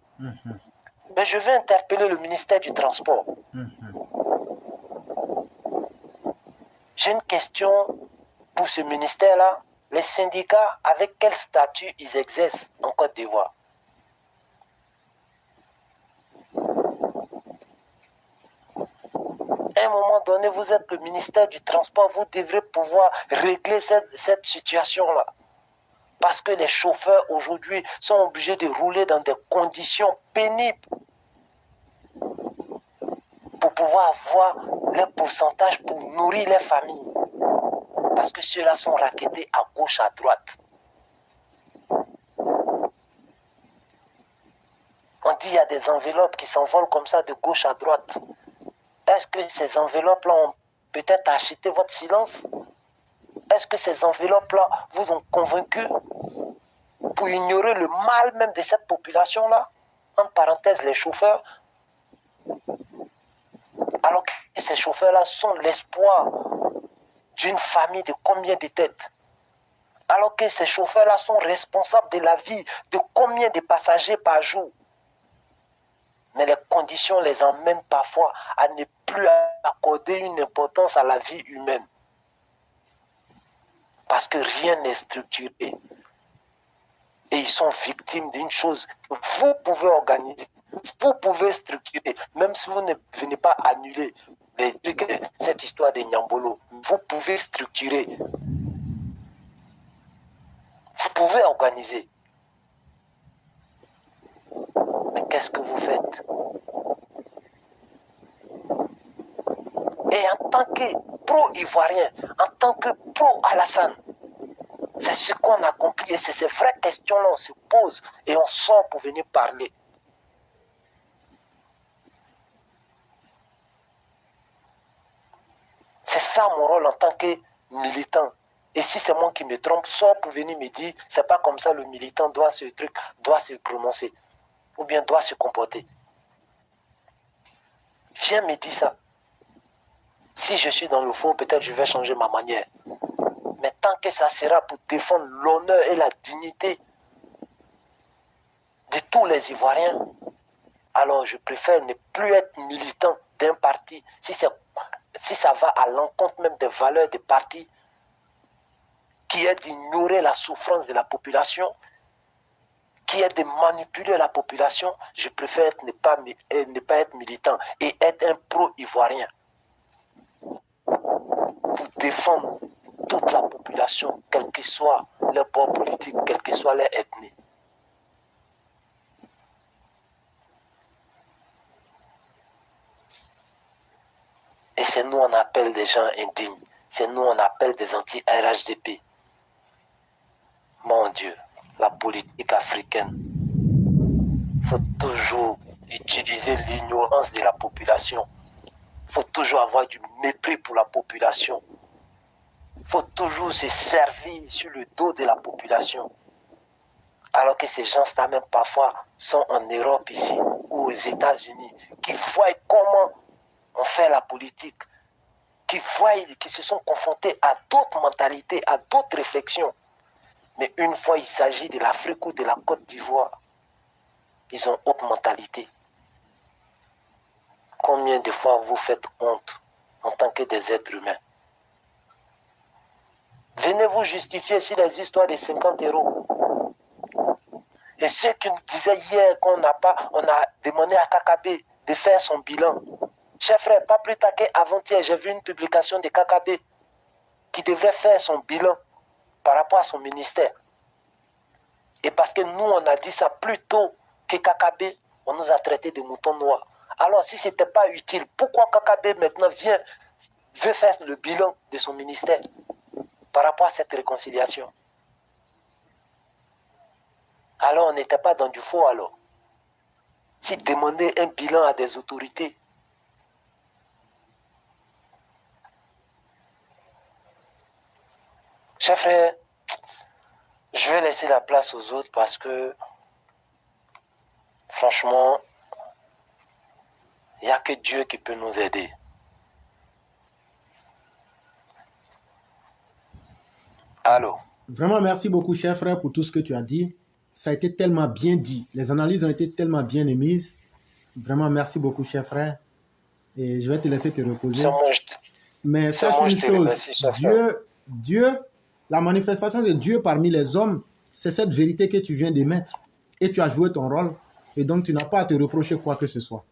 Mais je vais interpeller le ministère du Transport. J'ai une question pour ce ministère-là. Les syndicats, avec quel statut ils exercent en Côte d'Ivoire? À un moment donné, vous êtes le ministère du Transport, vous devrez pouvoir régler cette situation-là. Parce que les chauffeurs aujourd'hui sont obligés de rouler dans des conditions pénibles pour pouvoir avoir les pourcentages pour nourrir les familles. Parce que ceux-là sont rackettés à gauche, à droite. On dit qu'il y a des enveloppes qui s'envolent comme ça de gauche à droite. Est-ce que ces enveloppes-là ont peut-être acheté votre silence? Est-ce que ces enveloppes-là vous ont convaincu pour ignorer le mal même de cette population-là? En parenthèse, les chauffeurs. Alors que ces chauffeurs-là sont l'espoir d'une famille de combien de têtes? Alors que ces chauffeurs-là sont responsables de la vie de combien de passagers par jour? Mais les conditions les emmènent parfois à ne plus accorder une importance à la vie humaine. Parce que rien n'est structuré. Et ils sont victimes d'une chose que vous pouvez organiser. Vous pouvez structurer, même si vous ne venez pas annuler cette histoire de Nyambolo. Vous pouvez structurer. Vous pouvez organiser. Mais qu'est-ce que vous faites? Et en tant que pro-ivoirien, en tant que pro-Alassane, c'est ce qu'on a compris et c'est ces vraies questions-là on se pose et on sort pour venir parler. C'est ça mon rôle en tant que militant. Et si c'est moi qui me trompe, sort pour venir me dire, c'est pas comme ça le militant doit se prononcer ou bien doit se comporter. Viens me dire ça. Si je suis dans le fond, peut-être je vais changer ma manière. Mais tant que ça sera pour défendre l'honneur et la dignité de tous les Ivoiriens, alors je préfère ne plus être militant d'un parti. Si ça va à l'encontre même des valeurs des partis, qui est d'ignorer la souffrance de la population, qui est de manipuler la population, je préfère ne pas être militant et être un pro-ivoirien. Pour défendre toute la population, quel que soit leur bord politique, quelle que soit leur ethnie. Et c'est nous on appelle des gens indignes, c'est nous on appelle des anti-RHDP. Mon Dieu, la politique africaine, il faut toujours utiliser l'ignorance de la population. Il faut toujours avoir du mépris pour la population. Il faut toujours se servir sur le dos de la population. Alors que ces gens-là, même parfois, sont en Europe ici ou aux États-Unis, qui voient comment on fait la politique, qui se sont confrontés à d'autres mentalités, à d'autres réflexions. Mais une fois il s'agit de l'Afrique ou de la Côte d'Ivoire, ils ont autre mentalité. Combien de fois vous faites honte en tant que des êtres humains? Venez vous justifier sur les histoires des 50 euros. Et ceux qui nous disaient hier qu'on a demandé à KKB de faire son bilan. Chers frères, pas plus tard qu'avant-hier, j'ai vu une publication de KKB qui devrait faire son bilan par rapport à son ministère. Et parce que nous, on a dit ça plus tôt que KKB, on nous a traités de moutons noirs. Alors, si ce n'était pas utile, pourquoi KKB maintenant veut faire le bilan de son ministère par rapport à cette réconciliation? Alors, on n'était pas dans du faux alors. Si demander un bilan à des autorités, chers frères, je vais laisser la place aux autres parce que, franchement, il n'y a que Dieu qui peut nous aider. Allô? Vraiment, merci beaucoup, cher frère, pour tout ce que tu as dit. Ça a été tellement bien dit. Les analyses ont été tellement bien émises. Vraiment, merci beaucoup, cher frère. Et je vais te laisser te reposer. Mais sache une chose, Dieu, la manifestation de Dieu parmi les hommes, c'est cette vérité que tu viens d'émettre. Et tu as joué ton rôle. Et donc, tu n'as pas à te reprocher quoi que ce soit.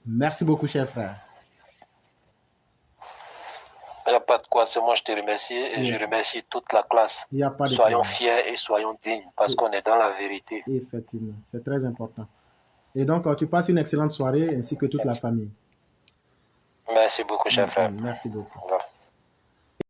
Merci beaucoup, cher frère. Il n'y a pas de quoi, c'est moi je te remercie et je remercie toute la classe. Il y a pas de soyons fiers et soyons dignes parce qu'on est dans la vérité. Effectivement, c'est très important. Et donc, tu passes une excellente soirée ainsi que toute la famille. Merci beaucoup, cher frère. Merci beaucoup. Au revoir.